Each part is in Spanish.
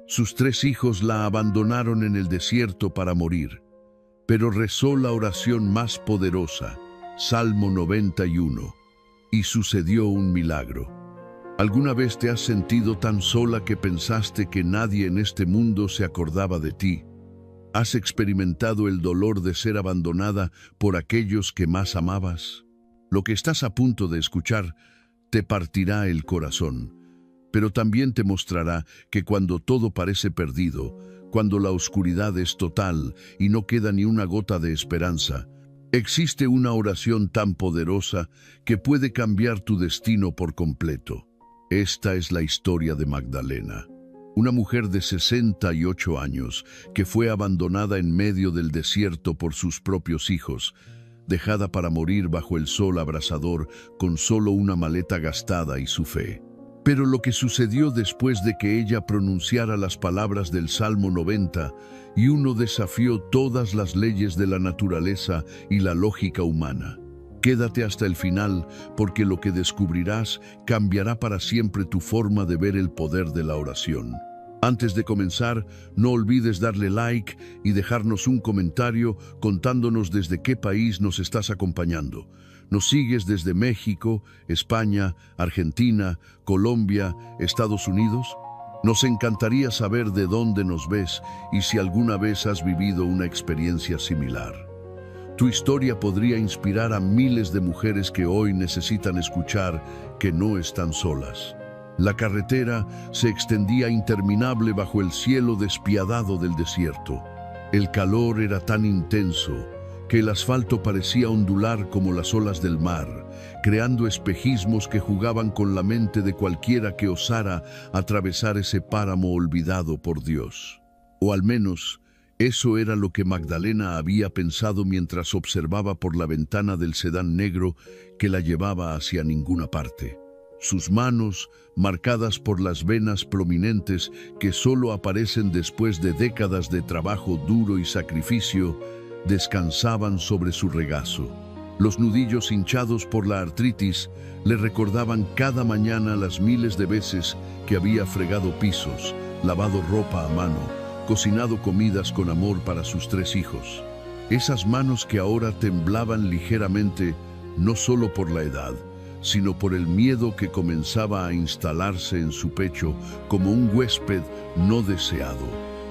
Sus 3 hijos la abandonaron en el desierto para morir, pero rezó la oración más poderosa, Salmo 91, y sucedió un milagro. ¿Alguna vez te has sentido tan sola que pensaste que nadie en este mundo se acordaba de ti? ¿Has experimentado el dolor de ser abandonada por aquellos que más amabas? Lo que estás a punto de escuchar te partirá el corazón, pero también te mostrará que cuando todo parece perdido, cuando la oscuridad es total y no queda ni una gota de esperanza, existe una oración tan poderosa que puede cambiar tu destino por completo. Esta es la historia de Magdalena, una mujer de 68 años que fue abandonada en medio del desierto por sus propios hijos, dejada para morir bajo el sol abrasador con solo una maleta gastada y su fe. Pero lo que sucedió después de que ella pronunciara las palabras del Salmo 90 y uno desafió todas las leyes de la naturaleza y la lógica humana. Quédate hasta el final, porque lo que descubrirás cambiará para siempre tu forma de ver el poder de la oración. Antes de comenzar, no olvides darle like y dejarnos un comentario contándonos desde qué país nos estás acompañando. ¿Nos sigues desde México, España, Argentina, Colombia, Estados Unidos? Nos encantaría saber de dónde nos ves y si alguna vez has vivido una experiencia similar. Tu historia podría inspirar a miles de mujeres que hoy necesitan escuchar que no están solas. La carretera se extendía interminable bajo el cielo despiadado del desierto. El calor era tan intenso que el asfalto parecía ondular como las olas del mar, creando espejismos que jugaban con la mente de cualquiera que osara atravesar ese páramo olvidado por Dios. O al menos, eso era lo que Magdalena había pensado mientras observaba por la ventana del sedán negro que la llevaba hacia ninguna parte. Sus manos, marcadas por las venas prominentes que solo aparecen después de décadas de trabajo duro y sacrificio, descansaban sobre su regazo. Los nudillos hinchados por la artritis le recordaban cada mañana las miles de veces que había fregado pisos, lavado ropa a mano, cocinado comidas con amor para sus 3 hijos. Esas manos que ahora temblaban ligeramente, no solo por la edad, sino por el miedo que comenzaba a instalarse en su pecho como un huésped no deseado.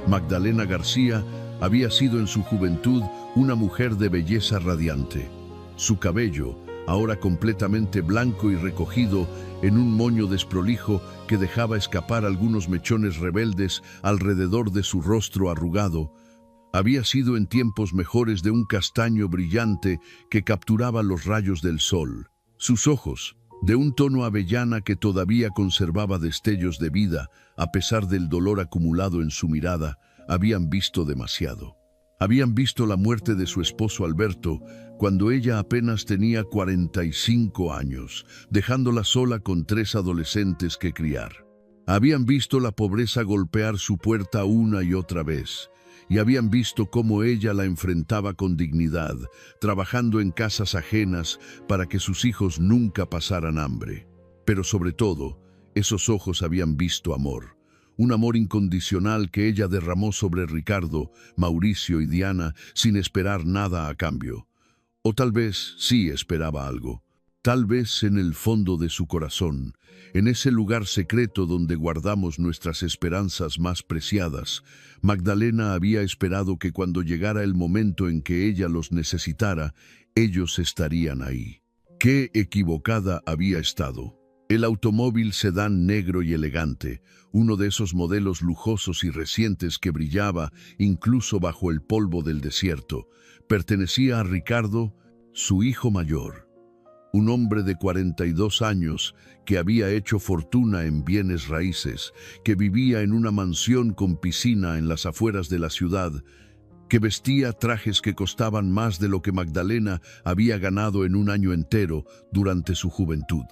Magdalena García había sido en su juventud una mujer de belleza radiante. Su cabello, ahora completamente blanco y recogido en un moño desprolijo que dejaba escapar algunos mechones rebeldes alrededor de su rostro arrugado, había sido en tiempos mejores de un castaño brillante que capturaba los rayos del sol. Sus ojos, de un tono avellana que todavía conservaba destellos de vida, a pesar del dolor acumulado en su mirada, habían visto demasiado. Habían visto la muerte de su esposo Alberto cuando ella apenas tenía 45 años, dejándola sola con 3 adolescentes que criar. Habían visto la pobreza golpear su puerta una y otra vez, y habían visto cómo ella la enfrentaba con dignidad, trabajando en casas ajenas para que sus hijos nunca pasaran hambre. Pero sobre todo, esos ojos habían visto amor. Un amor incondicional que ella derramó sobre Ricardo, Mauricio y Diana sin esperar nada a cambio. O tal vez sí esperaba algo. Tal vez en el fondo de su corazón, en ese lugar secreto donde guardamos nuestras esperanzas más preciadas, Magdalena había esperado que cuando llegara el momento en que ella los necesitara, ellos estarían ahí. ¡Qué equivocada había estado! El automóvil sedán negro y elegante, uno de esos modelos lujosos y recientes que brillaba incluso bajo el polvo del desierto, pertenecía a Ricardo, su hijo mayor. Un hombre de 42 años que había hecho fortuna en bienes raíces, que vivía en una mansión con piscina en las afueras de la ciudad, que vestía trajes que costaban más de lo que Magdalena había ganado en un año entero durante su juventud.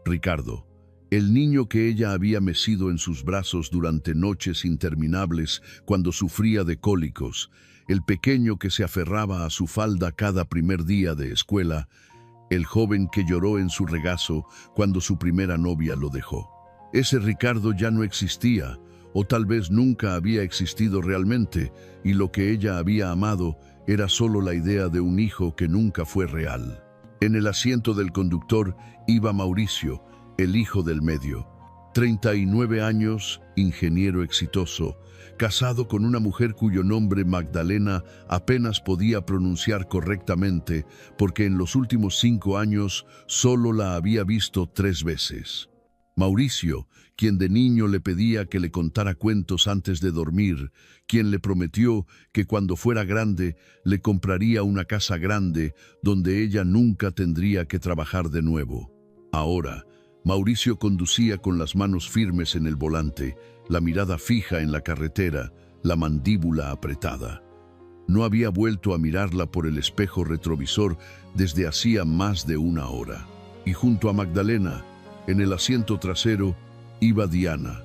Ricardo, el niño que ella había mecido en sus brazos durante noches interminables cuando sufría de cólicos, el pequeño que se aferraba a su falda cada primer día de escuela, el joven que lloró en su regazo cuando su primera novia lo dejó. Ese Ricardo ya no existía, o tal vez nunca había existido realmente, y lo que ella había amado era solo la idea de un hijo que nunca fue real. En el asiento del conductor iba Mauricio, el hijo del medio. 39 años, ingeniero exitoso, casado con una mujer cuyo nombre Magdalena apenas podía pronunciar correctamente porque en los últimos 5 años solo la había visto 3 veces. Mauricio, quien de niño le pedía que le contara cuentos antes de dormir, quien le prometió que cuando fuera grande le compraría una casa grande donde ella nunca tendría que trabajar de nuevo. Ahora, Mauricio conducía con las manos firmes en el volante, la mirada fija en la carretera, la mandíbula apretada. No había vuelto a mirarla por el espejo retrovisor desde hacía más de 1 hora. Y junto a Magdalena, en el asiento trasero, iba Diana,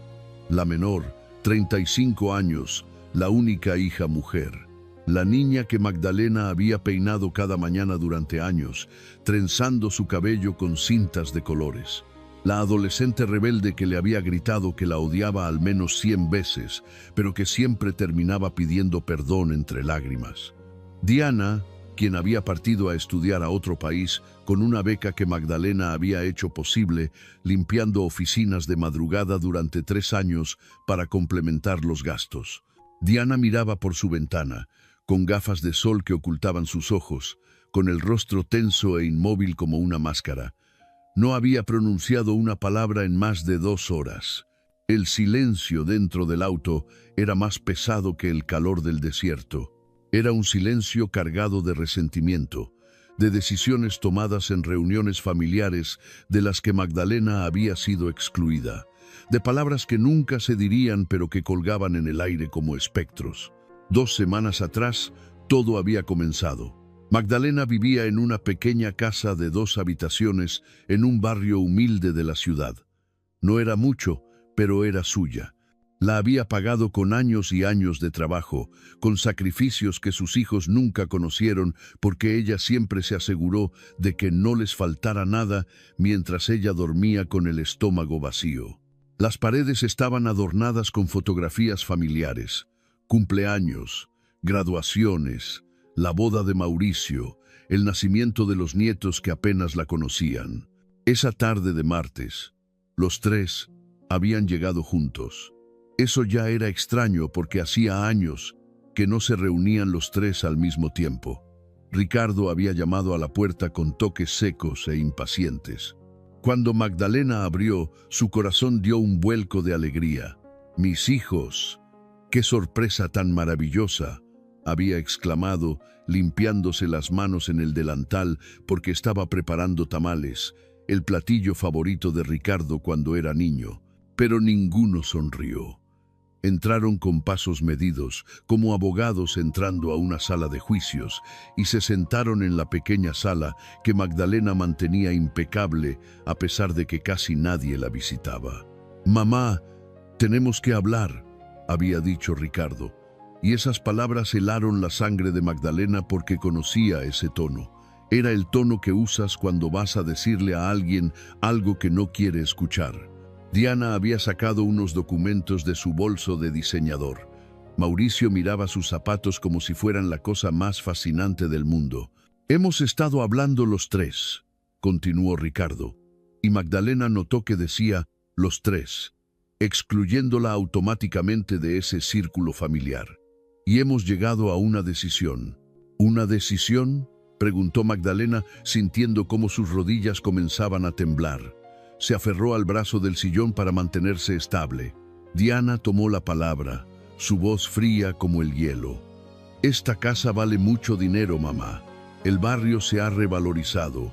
la menor, 35 años, la única hija mujer. La niña que Magdalena había peinado cada mañana durante años, trenzando su cabello con cintas de colores. La adolescente rebelde que le había gritado que la odiaba al menos 100 veces, pero que siempre terminaba pidiendo perdón entre lágrimas. Diana, quien había partido a estudiar a otro país con una beca que Magdalena había hecho posible, limpiando oficinas de madrugada durante 3 años para complementar los gastos. Diana miraba por su ventana, con gafas de sol que ocultaban sus ojos, con el rostro tenso e inmóvil como una máscara. No había pronunciado una palabra en más de 2 horas. El silencio dentro del auto era más pesado que el calor del desierto. Era un silencio cargado de resentimiento, de decisiones tomadas en reuniones familiares de las que Magdalena había sido excluida, de palabras que nunca se dirían pero que colgaban en el aire como espectros. 2 semanas atrás, todo había comenzado. Magdalena vivía en una pequeña casa de 2 habitaciones en un barrio humilde de la ciudad. No era mucho, pero era suya. La había pagado con años y años de trabajo, con sacrificios que sus hijos nunca conocieron porque ella siempre se aseguró de que no les faltara nada mientras ella dormía con el estómago vacío. Las paredes estaban adornadas con fotografías familiares, cumpleaños, graduaciones, la boda de Mauricio, el nacimiento de los nietos que apenas la conocían. Esa tarde de martes, los 3 habían llegado juntos. Eso ya era extraño porque hacía años que no se reunían los 3 al mismo tiempo. Ricardo había llamado a la puerta con toques secos e impacientes. Cuando Magdalena abrió, su corazón dio un vuelco de alegría. «Mis hijos, qué sorpresa tan maravillosa», había exclamado, limpiándose las manos en el delantal porque estaba preparando tamales, el platillo favorito de Ricardo cuando era niño. Pero ninguno sonrió. Entraron con pasos medidos, como abogados entrando a una sala de juicios, y se sentaron en la pequeña sala que Magdalena mantenía impecable a pesar de que casi nadie la visitaba. «Mamá, tenemos que hablar», había dicho Ricardo. Y esas palabras helaron la sangre de Magdalena porque conocía ese tono. Era el tono que usas cuando vas a decirle a alguien algo que no quiere escuchar. Diana había sacado unos documentos de su bolso de diseñador. Mauricio miraba sus zapatos como si fueran la cosa más fascinante del mundo. «Hemos estado hablando los 3», continuó Ricardo, y Magdalena notó que decía «los 3», excluyéndola automáticamente de ese círculo familiar. «Y hemos llegado a una decisión». «¿Una decisión?», preguntó Magdalena, sintiendo cómo sus rodillas comenzaban a temblar. Se aferró al brazo del sillón para mantenerse estable. Diana tomó la palabra, su voz fría como el hielo. «Esta casa vale mucho dinero, mamá. El barrio se ha revalorizado.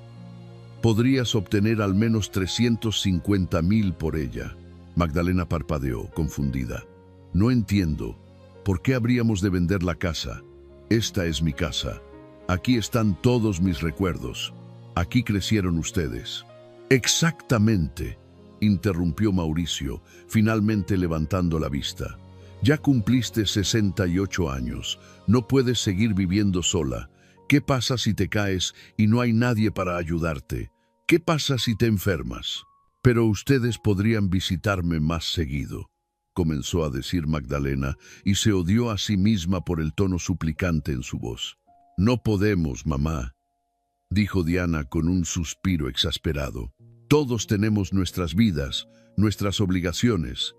Podrías obtener al menos 350,000 por ella». Magdalena parpadeó, confundida. «No entiendo. ¿Por qué habríamos de vender la casa? Esta es mi casa. Aquí están todos mis recuerdos. Aquí crecieron ustedes». «Exactamente», interrumpió Mauricio, finalmente levantando la vista. «Ya cumpliste 68 años. No puedes seguir viviendo sola. ¿Qué pasa si te caes y no hay nadie para ayudarte? ¿Qué pasa si te enfermas? Pero ustedes podrían visitarme más seguido». comenzó a decir Magdalena, y se odió a sí misma por el tono suplicante en su voz. No podemos, mamá, dijo Diana con un suspiro exasperado. Todos tenemos nuestras vidas, nuestras obligaciones.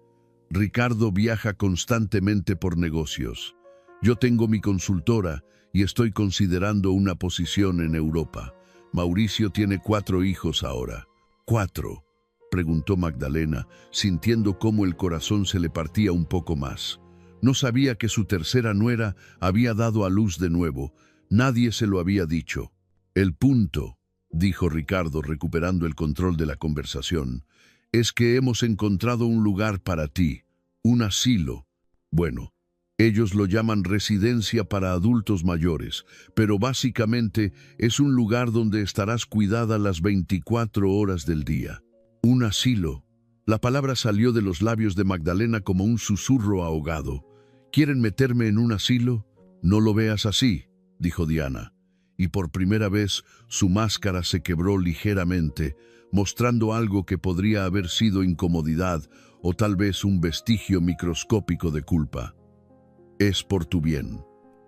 Ricardo viaja constantemente por negocios. Yo tengo mi consultora y estoy considerando una posición en Europa. Mauricio tiene 4 hijos ahora. ¿4? Preguntó Magdalena, sintiendo cómo el corazón se le partía un poco más. No sabía que su tercera nuera había dado a luz de nuevo. Nadie se lo había dicho. El punto, dijo Ricardo recuperando el control de la conversación, es que hemos encontrado un lugar para ti, un asilo. Bueno, ellos lo llaman residencia para adultos mayores, pero básicamente es un lugar donde estarás cuidada las 24 horas del día. Un asilo. La palabra salió de los labios de Magdalena como un susurro ahogado. ¿Quieren meterme en un asilo? No lo veas así, dijo Diana, y por primera vez su máscara se quebró ligeramente, mostrando algo que podría haber sido incomodidad o tal vez un vestigio microscópico de culpa. Es por tu bien.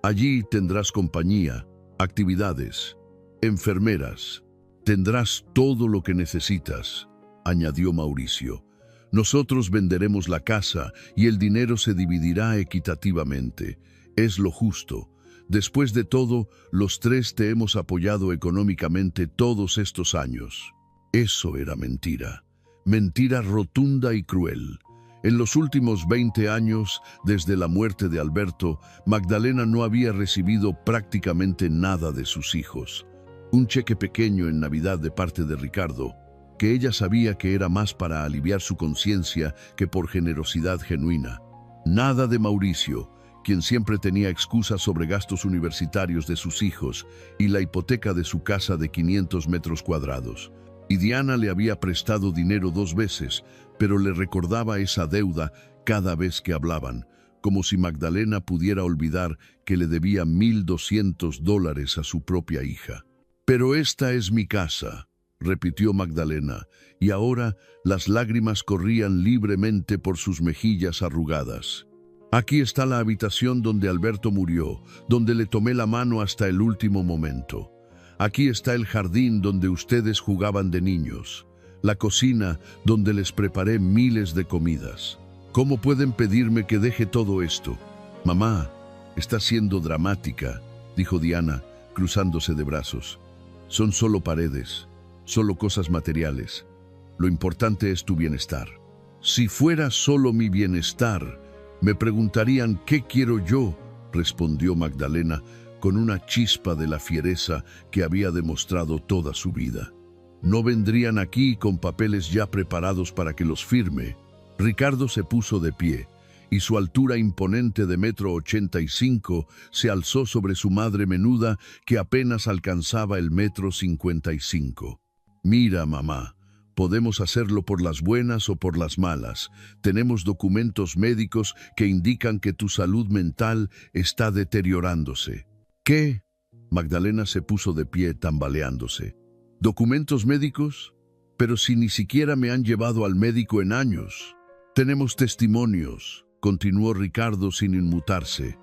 Allí tendrás compañía, actividades, enfermeras. Tendrás todo lo que necesitas, añadió Mauricio. Nosotros venderemos la casa y el dinero se dividirá equitativamente. Es lo justo. Después de todo, los 3 te hemos apoyado económicamente todos estos años. Eso era mentira. Mentira rotunda y cruel. En los últimos 20 años, desde la muerte de Alberto, Magdalena no había recibido prácticamente nada de sus hijos. Un cheque pequeño en Navidad de parte de Ricardo, que ella sabía que era más para aliviar su conciencia que por generosidad genuina. Nada de Mauricio, quien siempre tenía excusas sobre gastos universitarios de sus hijos y la hipoteca de su casa de 500 metros cuadrados. Y Diana le había prestado dinero 2 veces, pero le recordaba esa deuda cada vez que hablaban, como si Magdalena pudiera olvidar que le debía $1,200 a su propia hija. Pero esta es mi casa, repitió Magdalena, y ahora las lágrimas corrían libremente por sus mejillas arrugadas. Aquí está la habitación donde Alberto murió, donde le tomé la mano hasta el último momento. Aquí está el jardín donde ustedes jugaban de niños, la cocina donde les preparé miles de comidas. ¿Cómo pueden pedirme que deje todo esto? Mamá, está siendo dramática, dijo Diana, cruzándose de brazos. Son solo paredes, solo cosas materiales. Lo importante es tu bienestar. Si fuera solo mi bienestar, me preguntarían ¿qué quiero yo?, respondió Magdalena con una chispa de la fiereza que había demostrado toda su vida. No vendrían aquí con papeles ya preparados para que los firme. Ricardo se puso de pie, y su altura imponente de 1,85 m se alzó sobre su madre menuda que apenas alcanzaba el 1,55 m. Mira, mamá, podemos hacerlo por las buenas o por las malas. Tenemos documentos médicos que indican que tu salud mental está deteriorándose. ¿Qué? Magdalena se puso de pie tambaleándose. ¿Documentos médicos? Pero si ni siquiera me han llevado al médico en años. Tenemos testimonios, continuó Ricardo sin inmutarse,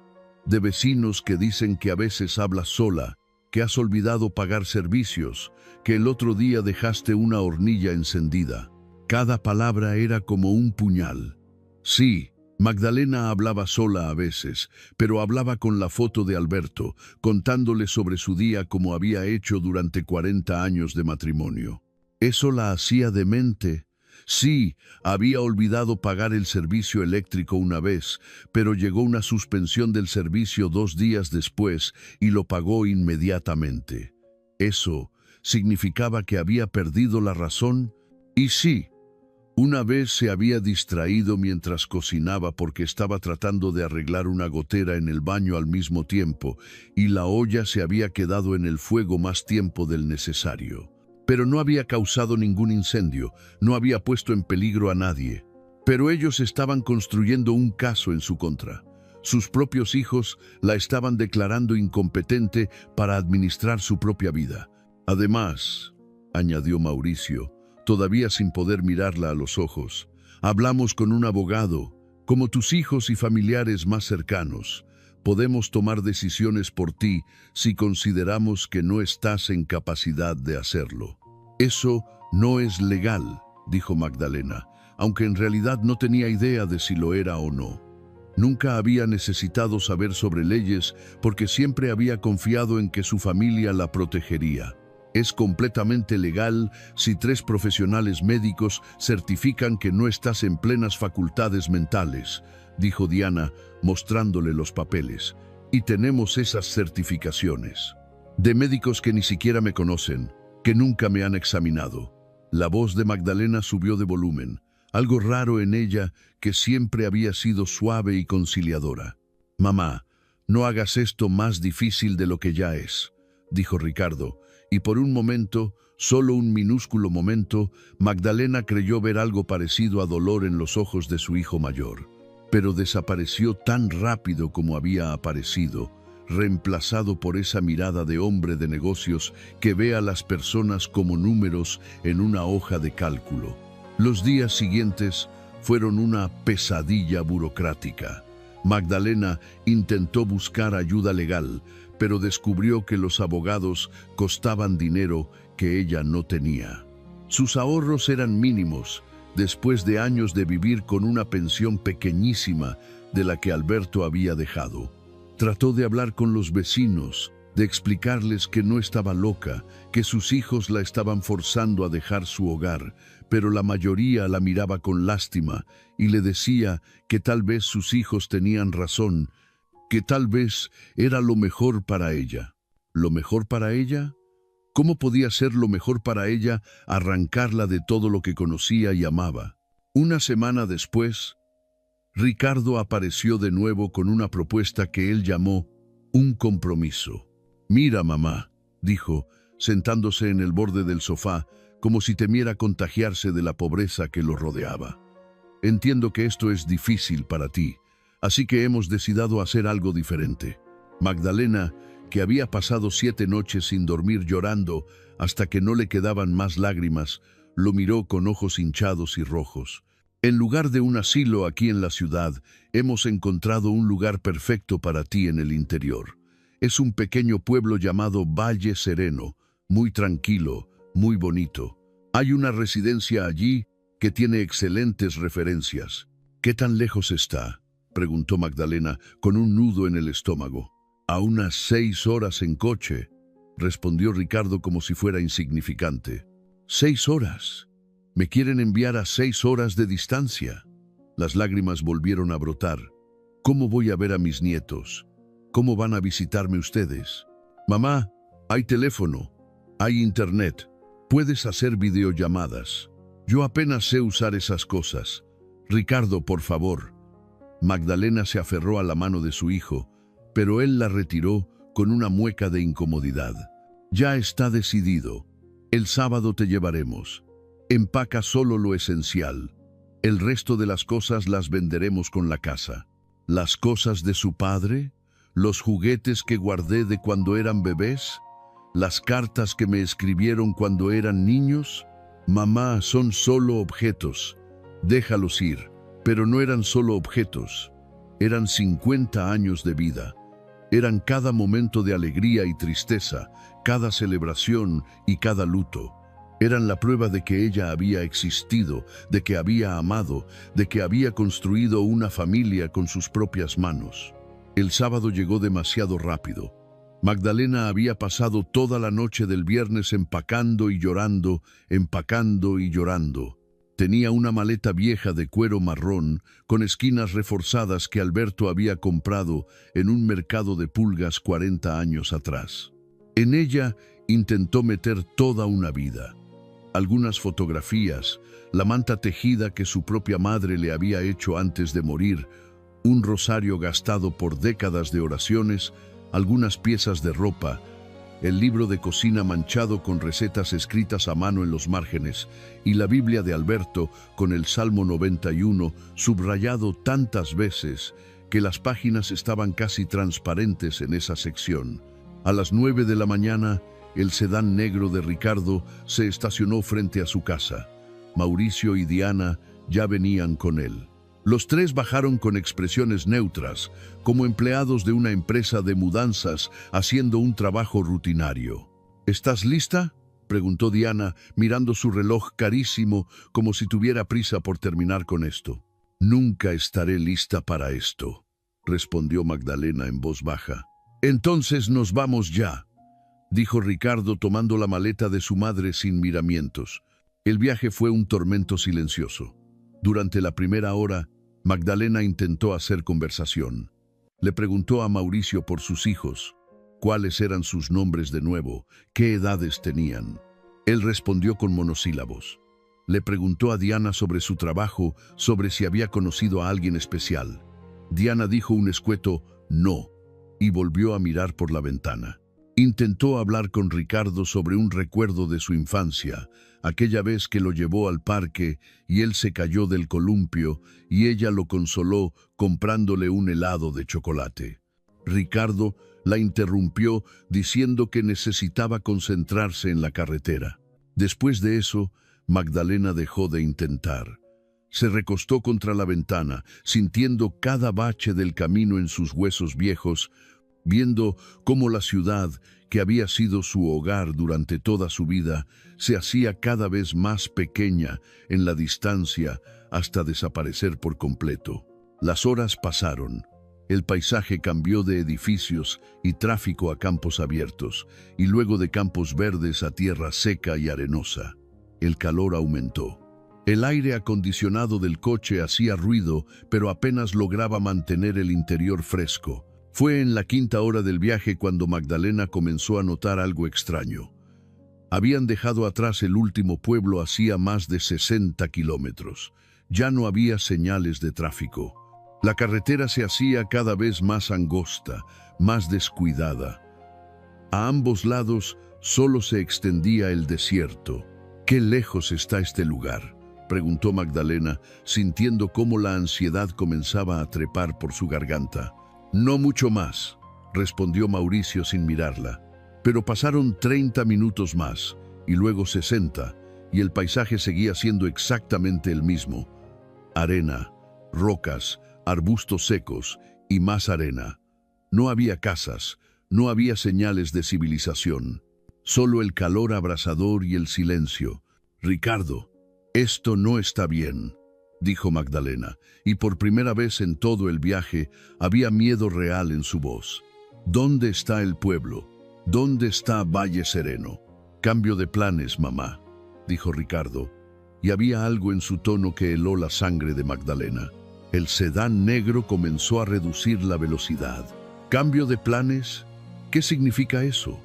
de vecinos que dicen que a veces hablas sola, que has olvidado pagar servicios, que el otro día dejaste una hornilla encendida. Cada palabra era como un puñal. Sí, Magdalena hablaba sola a veces, pero hablaba con la foto de Alberto, contándole sobre su día como había hecho durante 40 años de matrimonio. Eso la hacía demente. Sí, había olvidado pagar el servicio eléctrico una vez, pero llegó una suspensión del servicio 2 días después y lo pagó inmediatamente. Eso significaba que había perdido la razón. Y sí, una vez se había distraído mientras cocinaba porque estaba tratando de arreglar una gotera en el baño al mismo tiempo y la olla se había quedado en el fuego más tiempo del necesario. Pero no había causado ningún incendio, no había puesto en peligro a nadie. Pero ellos estaban construyendo un caso en su contra. Sus propios hijos la estaban declarando incompetente para administrar su propia vida. Además, añadió Mauricio, todavía sin poder mirarla a los ojos, hablamos con un abogado, Como tus hijos y familiares más cercanos, podemos tomar decisiones por ti si consideramos que no estás en capacidad de hacerlo. Eso no es legal, dijo Magdalena, aunque en realidad no tenía idea de si lo era o no. Nunca había necesitado saber sobre leyes porque siempre había confiado en que su familia la protegería. Es completamente legal si 3 profesionales médicos certifican que no estás en plenas facultades mentales, dijo Diana, mostrándole los papeles. Y tenemos esas certificaciones. De médicos que ni siquiera me conocen, que nunca me han examinado. La voz de Magdalena subió de volumen, algo raro en ella que siempre había sido suave y conciliadora. Mamá, no hagas esto más difícil de lo que ya es, dijo Ricardo, y por un momento, solo un minúsculo momento, Magdalena creyó ver algo parecido a dolor en los ojos de su hijo mayor. Pero desapareció tan rápido como había aparecido, reemplazado por esa mirada de hombre de negocios que ve a las personas como números en una hoja de cálculo. Los días siguientes fueron una pesadilla burocrática. Magdalena intentó buscar ayuda legal, pero descubrió que los abogados costaban dinero que ella no tenía. Sus ahorros eran mínimos, después de años de vivir con una pensión pequeñísima de la que Alberto había dejado. Trató de hablar con los vecinos, de explicarles que no estaba loca, que sus hijos la estaban forzando a dejar su hogar, pero la mayoría la miraba con lástima y le decía que tal vez sus hijos tenían razón, que tal vez era lo mejor para ella. ¿Lo mejor para ella? ¿Cómo podía ser lo mejor para ella arrancarla de todo lo que conocía y amaba? Una semana después, Ricardo apareció de nuevo con una propuesta que él llamó un compromiso. «Mira, mamá», dijo, sentándose en el borde del sofá, como si temiera contagiarse de la pobreza que lo rodeaba. «Entiendo que esto es difícil para ti, así que hemos decidido hacer algo diferente». Magdalena, que había pasado 7 noches sin dormir llorando hasta que no le quedaban más lágrimas, lo miró con ojos hinchados y rojos. «En lugar de un asilo aquí en la ciudad, hemos encontrado un lugar perfecto para ti en el interior. Es un pequeño pueblo llamado Valle Sereno, muy tranquilo, muy bonito. Hay una residencia allí que tiene excelentes referencias». «¿Qué tan lejos está?», preguntó Magdalena con un nudo en el estómago. «A unas 6 horas en coche», respondió Ricardo como si fuera insignificante. «¿6 horas? ¿Me quieren enviar a 6 horas de distancia?». Las lágrimas volvieron a brotar. «¿Cómo voy a ver a mis nietos? ¿Cómo van a visitarme ustedes?». «Mamá, hay teléfono, hay internet, puedes hacer videollamadas. Yo apenas sé usar esas cosas. Ricardo, por favor». Magdalena se aferró a la mano de su hijo, pero él la retiró con una mueca de incomodidad. «Ya está decidido. El sábado te llevaremos. Empaca solo lo esencial. El resto de las cosas las venderemos con la casa». «¿Las cosas de su padre? ¿Los juguetes que guardé de cuando eran bebés? ¿Las cartas que me escribieron cuando eran niños?». «Mamá, son solo objetos. Déjalos ir». Pero no eran solo objetos. Eran 50 años de vida. Eran cada momento de alegría y tristeza, cada celebración y cada luto. Eran la prueba de que ella había existido, de que había amado, de que había construido una familia con sus propias manos. El sábado llegó demasiado rápido. Magdalena había pasado toda la noche del viernes empacando y llorando, empacando y llorando. Tenía una maleta vieja de cuero marrón con esquinas reforzadas que Alberto había comprado en un mercado de pulgas 40 años atrás. En ella intentó meter toda una vida. Algunas fotografías, la manta tejida que su propia madre le había hecho antes de morir, un rosario gastado por décadas de oraciones, algunas piezas de ropa, el libro de cocina manchado con recetas escritas a mano en los márgenes y la Biblia de Alberto con el Salmo 91 subrayado tantas veces que las páginas estaban casi transparentes en esa sección. A las 9 de la mañana, el sedán negro de Ricardo se estacionó frente a su casa. Mauricio y Diana ya venían con él. Los tres bajaron con expresiones neutras, como empleados de una empresa de mudanzas haciendo un trabajo rutinario. ¿Estás lista?, preguntó Diana, mirando su reloj carísimo como si tuviera prisa por terminar con esto. Nunca estaré lista para esto, respondió Magdalena en voz baja. Entonces nos vamos ya, dijo Ricardo tomando la maleta de su madre sin miramientos. El viaje fue un tormento silencioso. Durante la primera hora, Magdalena intentó hacer conversación. Le preguntó a Mauricio por sus hijos, cuáles eran sus nombres de nuevo, qué edades tenían. Él respondió con monosílabos. Le preguntó a Diana sobre su trabajo, sobre si había conocido a alguien especial. Diana dijo un escueto «no» y volvió a mirar por la ventana. Intentó hablar con Ricardo sobre un recuerdo de su infancia, aquella vez que lo llevó al parque y él se cayó del columpio y ella lo consoló comprándole un helado de chocolate. Ricardo la interrumpió diciendo que necesitaba concentrarse en la carretera. Después de eso, Magdalena dejó de intentar. Se recostó contra la ventana, sintiendo cada bache del camino en sus huesos viejos, viendo cómo la ciudad, que había sido su hogar durante toda su vida, se hacía cada vez más pequeña en la distancia hasta desaparecer por completo. Las horas pasaron. El paisaje cambió de edificios y tráfico a campos abiertos, y luego de campos verdes a tierra seca y arenosa. El calor aumentó. El aire acondicionado del coche hacía ruido, pero apenas lograba mantener el interior fresco. Fue en la quinta hora del viaje cuando Magdalena comenzó a notar algo extraño. Habían dejado atrás el último pueblo hacía más de 60 kilómetros. Ya no había señales de tráfico. La carretera se hacía cada vez más angosta, más descuidada. A ambos lados solo se extendía el desierto. ¿Qué lejos está este lugar?, preguntó Magdalena, sintiendo cómo la ansiedad comenzaba a trepar por su garganta. No mucho más, respondió Mauricio sin mirarla. Pero pasaron 30 minutos más, y luego 60, y el paisaje seguía siendo exactamente el mismo. Arena, rocas, arbustos secos y más arena. No había casas, no había señales de civilización. Solo el calor abrasador y el silencio. Ricardo, esto no está bien, dijo Magdalena, y por primera vez en todo el viaje había miedo real en su voz. ¿Dónde está el pueblo? ¿Dónde está Valle Sereno? Cambio de planes, mamá, dijo Ricardo, y había algo en su tono que heló la sangre de Magdalena. El sedán negro comenzó a reducir la velocidad. ¿Cambio de planes? ¿Qué significa eso?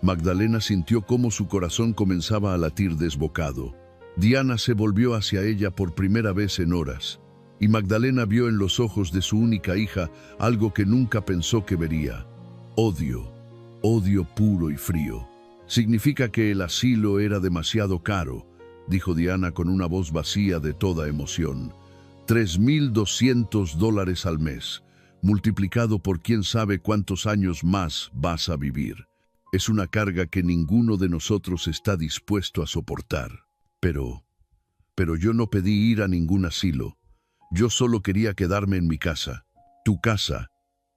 Magdalena sintió cómo su corazón comenzaba a latir desbocado. Diana se volvió hacia ella por primera vez en horas, y Magdalena vio en los ojos de su única hija algo que nunca pensó que vería. Odio, odio puro y frío. Significa que el asilo era demasiado caro, dijo Diana con una voz vacía de toda emoción. $3,200 al mes, multiplicado por quién sabe cuántos años más vas a vivir. Es una carga que ninguno de nosotros está dispuesto a soportar. Pero yo no pedí ir a ningún asilo. Yo solo quería quedarme en mi casa. Tu casa,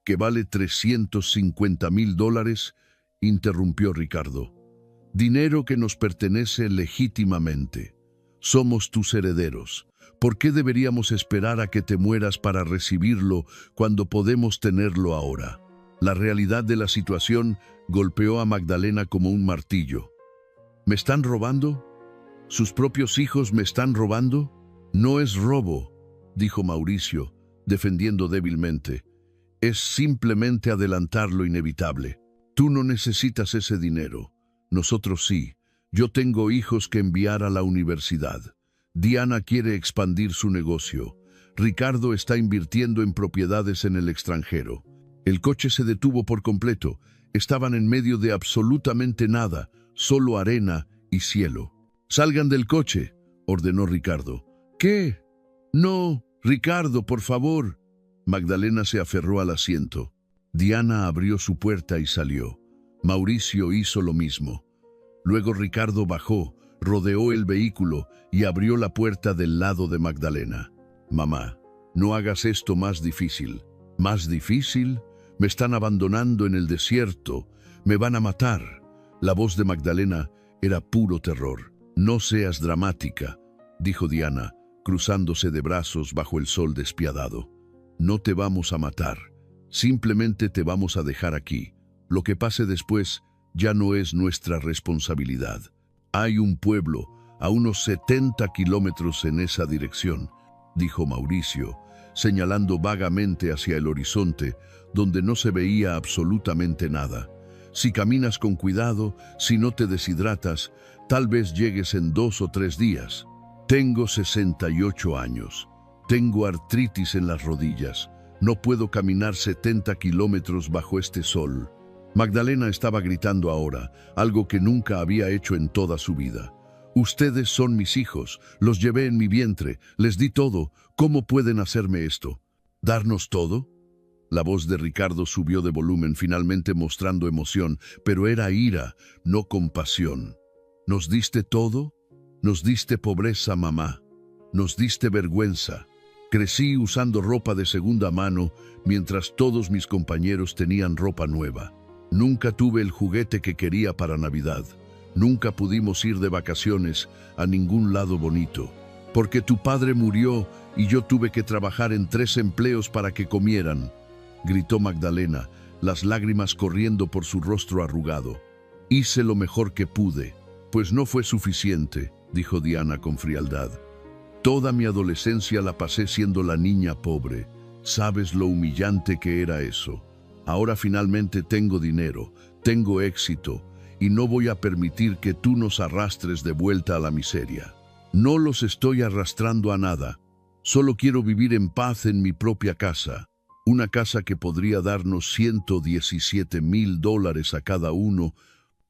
que vale $350,000, interrumpió Ricardo. Dinero que nos pertenece legítimamente. Somos tus herederos. ¿Por qué deberíamos esperar a que te mueras para recibirlo cuando podemos tenerlo ahora? La realidad de la situación golpeó a Magdalena como un martillo. ¿Me están robando? ¿Sus propios hijos me están robando? No es robo, dijo Mauricio, defendiendo débilmente. Es simplemente adelantar lo inevitable. Tú no necesitas ese dinero. Nosotros sí. Yo tengo hijos que enviar a la universidad. Diana quiere expandir su negocio. Ricardo está invirtiendo en propiedades en el extranjero. El coche se detuvo por completo. Estaban en medio de absolutamente nada, solo arena y cielo. «Salgan del coche», ordenó Ricardo. «¿Qué? No, Ricardo, por favor». Magdalena se aferró al asiento. Diana abrió su puerta y salió. Mauricio hizo lo mismo. Luego Ricardo bajó, rodeó el vehículo y abrió la puerta del lado de Magdalena. «Mamá», No hagas esto más difícil. ¿Más difícil? Me están abandonando en el desierto. Me van a matar. La voz de Magdalena era puro terror. No seas dramática, dijo Diana, cruzándose de brazos bajo el sol despiadado. No te vamos a matar. Simplemente te vamos a dejar aquí. Lo que pase después ya no es nuestra responsabilidad. Hay un pueblo a unos 70 kilómetros en esa dirección, dijo Mauricio, señalando vagamente hacia el horizonte, donde no se veía absolutamente nada. Si caminas con cuidado, si no te deshidratas, tal vez llegues en 2 o 3 días. Tengo 68 años. Tengo artritis en las rodillas. No puedo caminar 70 kilómetros bajo este sol. Magdalena estaba gritando ahora, algo que nunca había hecho en toda su vida. Ustedes son mis hijos, los llevé en mi vientre, les di todo. ¿Cómo pueden hacerme esto? ¿Darnos todo? La voz de Ricardo subió de volumen, finalmente mostrando emoción, pero era ira, no compasión. ¿Nos diste todo? Nos diste pobreza, mamá. Nos diste vergüenza. Crecí usando ropa de segunda mano, mientras todos mis compañeros tenían ropa nueva. Nunca tuve el juguete que quería para Navidad. Nunca pudimos ir de vacaciones a ningún lado bonito. Porque tu padre murió y yo tuve que trabajar en 3 empleos para que comieran, gritó Magdalena, las lágrimas corriendo por su rostro arrugado. Hice lo mejor que pude. Pues no fue suficiente, dijo Diana con frialdad. Toda mi adolescencia la pasé siendo la niña pobre. ¿Sabes lo humillante que era eso? Ahora finalmente tengo dinero, tengo éxito, y no voy a permitir que tú nos arrastres de vuelta a la miseria. No los estoy arrastrando a nada. Solo quiero vivir en paz en mi propia casa. Una casa que podría darnos $117,000 a cada uno,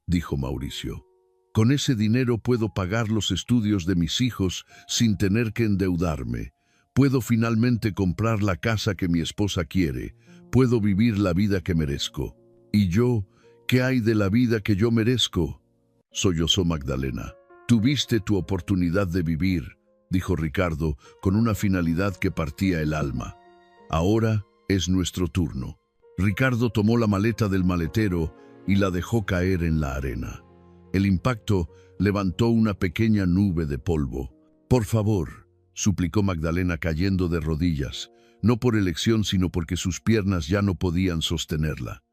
dijo Mauricio. Con ese dinero puedo pagar los estudios de mis hijos sin tener que endeudarme. Puedo finalmente comprar la casa que mi esposa quiere. Puedo vivir la vida que merezco. ¿Y yo? ¿Qué hay de la vida que yo merezco? Sollozó Magdalena. Tuviste tu oportunidad de vivir, dijo Ricardo, con una finalidad que partía el alma. Ahora es nuestro turno. Ricardo tomó la maleta del maletero y la dejó caer en la arena. El impacto levantó una pequeña nube de polvo. Por favor, suplicó Magdalena cayendo de rodillas, no por elección sino porque sus piernas ya no podían sostenerla.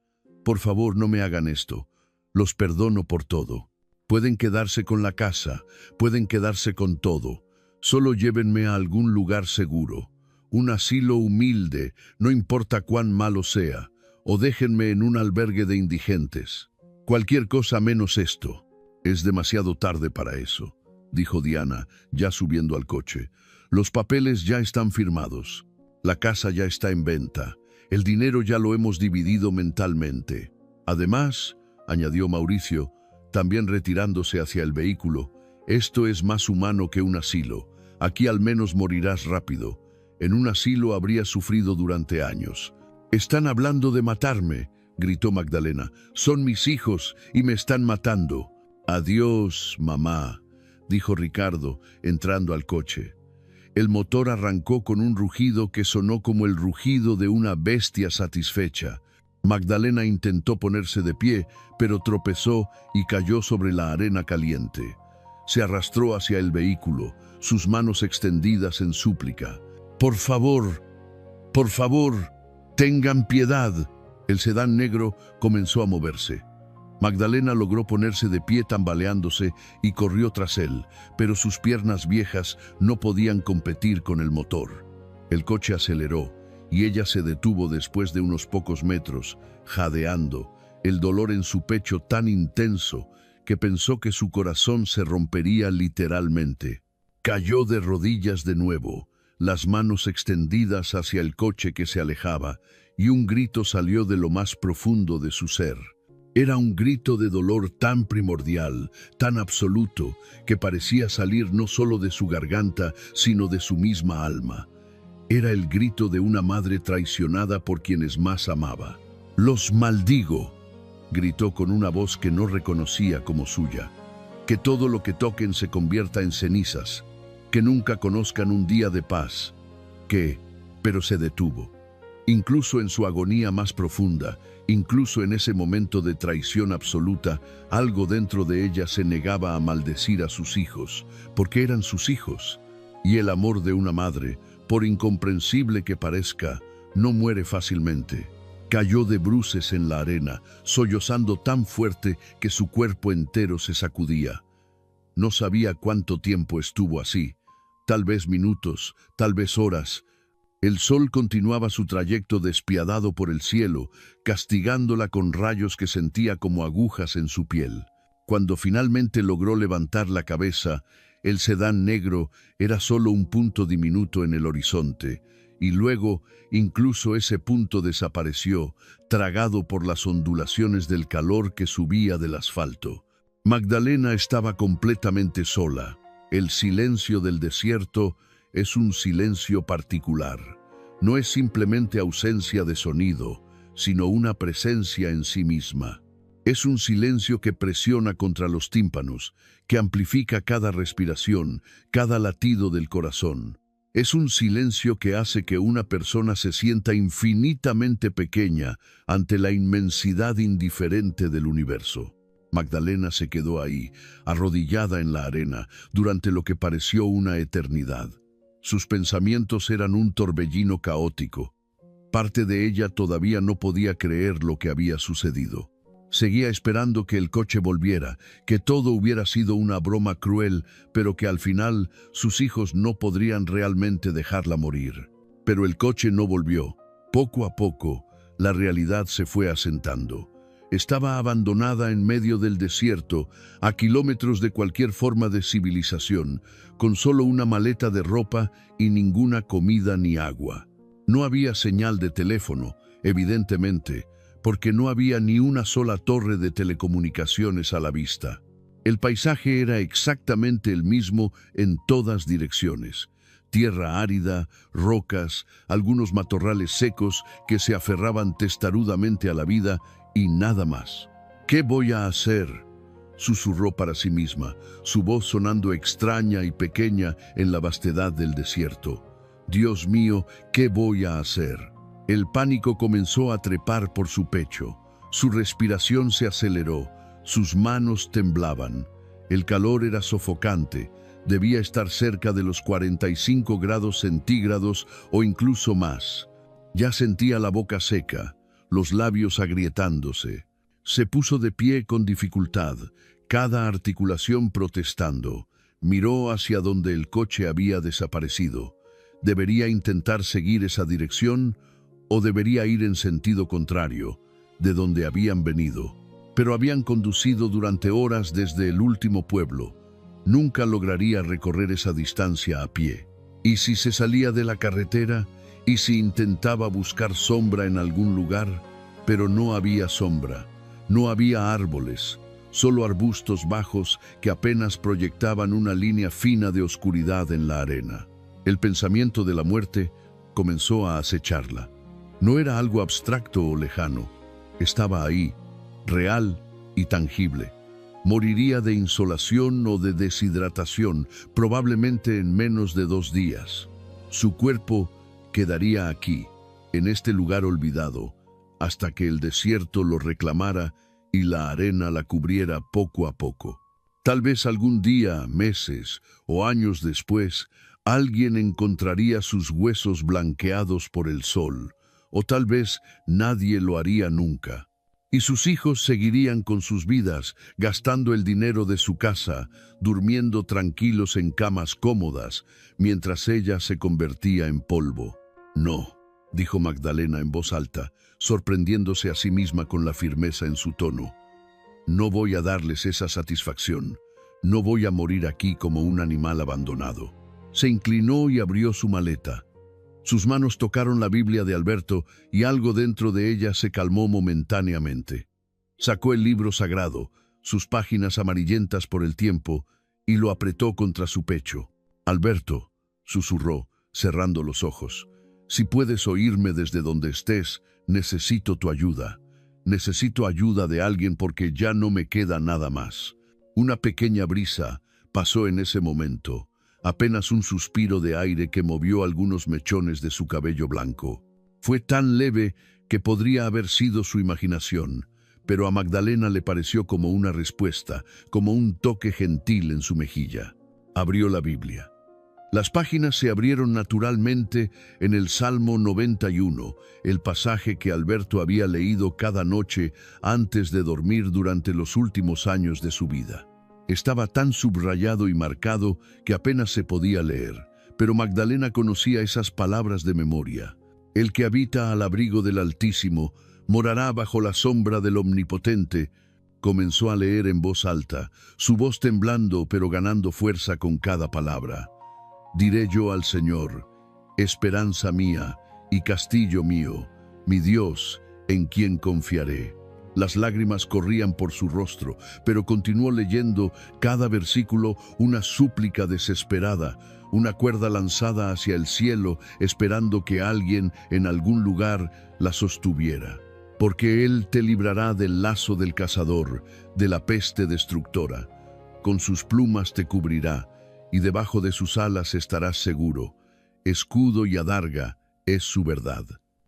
Por favor, no me hagan esto. Los perdono por todo. Pueden quedarse con la casa, pueden quedarse con todo. Solo llévenme a algún lugar seguro, un asilo humilde, no importa cuán malo sea, o déjenme en un albergue de indigentes. Cualquier cosa menos esto. Es demasiado tarde para eso, dijo Diana, ya subiendo al coche. Los papeles ya están firmados. La casa ya está en venta. El dinero ya lo hemos dividido mentalmente. Además, añadió Mauricio, también retirándose hacia el vehículo, esto es más humano que un asilo. Aquí al menos morirás rápido. En un asilo habrías sufrido durante años. Están hablando de matarme, gritó Magdalena. Son mis hijos y me están matando. Adiós, mamá, dijo Ricardo, entrando al coche. El motor arrancó con un rugido que sonó como el rugido de una bestia satisfecha. Magdalena intentó ponerse de pie, pero tropezó y cayó sobre la arena caliente. Se arrastró hacia el vehículo, sus manos extendidas en súplica. Por favor, tengan piedad. El sedán negro comenzó a moverse. Magdalena logró ponerse de pie tambaleándose y corrió tras él, pero sus piernas viejas no podían competir con el motor. El coche aceleró y ella se detuvo después de unos pocos metros, jadeando, el dolor en su pecho tan intenso que pensó que su corazón se rompería literalmente. Cayó de rodillas de nuevo, las manos extendidas hacia el coche que se alejaba, y un grito salió de lo más profundo de su ser. Era un grito de dolor tan primordial, tan absoluto, que parecía salir no solo de su garganta, sino de su misma alma. Era el grito de una madre traicionada por quienes más amaba. «Los maldigo», gritó con una voz que no reconocía como suya. «Que todo lo que toquen se convierta en cenizas, que nunca conozcan un día de paz, que pero se detuvo. Incluso en su agonía más profunda, incluso en ese momento de traición absoluta, algo dentro de ella se negaba a maldecir a sus hijos, porque eran sus hijos. Y el amor de una madre, por incomprensible que parezca, no muere fácilmente. Cayó de bruces en la arena, sollozando tan fuerte que su cuerpo entero se sacudía. No sabía cuánto tiempo estuvo así, tal vez minutos, tal vez horas. El sol continuaba su trayecto despiadado por el cielo, castigándola con rayos que sentía como agujas en su piel. Cuando finalmente logró levantar la cabeza, el sedán negro era solo un punto diminuto en el horizonte, y luego incluso ese punto desapareció, tragado por las ondulaciones del calor que subía del asfalto. Magdalena estaba completamente sola. El silencio del desierto es un silencio particular. No es simplemente ausencia de sonido, sino una presencia en sí misma. Es un silencio que presiona contra los tímpanos, que amplifica cada respiración, cada latido del corazón. Es un silencio que hace que una persona se sienta infinitamente pequeña ante la inmensidad indiferente del universo. Magdalena se quedó ahí, arrodillada en la arena, durante lo que pareció una eternidad. Sus pensamientos eran un torbellino caótico. Parte de ella todavía no podía creer lo que había sucedido. Seguía esperando que el coche volviera, que todo hubiera sido una broma cruel, pero que al final sus hijos no podrían realmente dejarla morir. Pero el coche no volvió. Poco a poco, la realidad se fue asentando. Estaba abandonada en medio del desierto, a kilómetros de cualquier forma de civilización, con solo una maleta de ropa y ninguna comida ni agua. No había señal de teléfono, evidentemente, porque no había ni una sola torre de telecomunicaciones a la vista. El paisaje era exactamente el mismo en todas direcciones. Tierra árida, rocas, algunos matorrales secos que se aferraban testarudamente a la vida y nada más. ¿Qué voy a hacer?, susurró para sí misma, su voz sonando extraña y pequeña en la vastedad del desierto. Dios mío, ¿qué voy a hacer? El pánico comenzó a trepar por su pecho. Su respiración se aceleró, sus manos temblaban. El calor era sofocante. Debía estar cerca de los 45 grados centígrados o incluso más. Ya sentía la boca seca, los labios agrietándose. Se puso de pie con dificultad, cada articulación protestando. Miró hacia donde el coche había desaparecido. ¿Debería intentar seguir esa dirección o debería ir en sentido contrario, de donde habían venido? Pero habían conducido durante horas desde el último pueblo. Nunca lograría recorrer esa distancia a pie. ¿Y si se salía de la carretera? ¿Y si intentaba buscar sombra en algún lugar? Pero no había sombra, no había árboles, solo arbustos bajos que apenas proyectaban una línea fina de oscuridad en la arena. El pensamiento de la muerte comenzó a acecharla. No era algo abstracto o lejano, estaba ahí, real y tangible. Moriría de insolación o de deshidratación, probablemente en menos de 2 días. Su cuerpo quedaría aquí, en este lugar olvidado, hasta que el desierto lo reclamara y la arena la cubriera poco a poco. Tal vez algún día, meses o años después, alguien encontraría sus huesos blanqueados por el sol, o tal vez nadie lo haría nunca. Y sus hijos seguirían con sus vidas, gastando el dinero de su casa, durmiendo tranquilos en camas cómodas, mientras ella se convertía en polvo. No, dijo Magdalena en voz alta, sorprendiéndose a sí misma con la firmeza en su tono. No voy a darles esa satisfacción. No voy a morir aquí como un animal abandonado. Se inclinó y abrió su maleta. Sus manos tocaron la Biblia de Alberto y algo dentro de ella se calmó momentáneamente. Sacó el libro sagrado, sus páginas amarillentas por el tiempo, y lo apretó contra su pecho. Alberto, susurró, cerrando los ojos, si puedes oírme desde donde estés, necesito tu ayuda. Necesito ayuda de alguien porque ya no me queda nada más. Una pequeña brisa pasó en ese momento. apenas un suspiro de aire que movió algunos mechones de su cabello blanco. Fue tan leve que podría haber sido su imaginación, pero a Magdalena le pareció como una respuesta, como un toque gentil en su mejilla. Abrió la Biblia. Las páginas se abrieron naturalmente en el Salmo 91, el pasaje que Alberto había leído cada noche antes de dormir durante los últimos años de su vida. Estaba tan subrayado y marcado que apenas se podía leer, pero Magdalena conocía esas palabras de memoria. El que habita al abrigo del Altísimo morará bajo la sombra del Omnipotente. Comenzó a leer en voz alta, su voz temblando pero ganando fuerza con cada palabra. Diré yo al Señor, esperanza mía y castillo mío, mi Dios, en quien confiaré. Las lágrimas corrían por su rostro, pero continuó leyendo cada versículo, una súplica desesperada, una cuerda lanzada hacia el cielo, esperando que alguien en algún lugar la sostuviera. Porque Él te librará del lazo del cazador, de la peste destructora. Con sus plumas te cubrirá, y debajo de sus alas estarás seguro. Escudo y adarga es su verdad.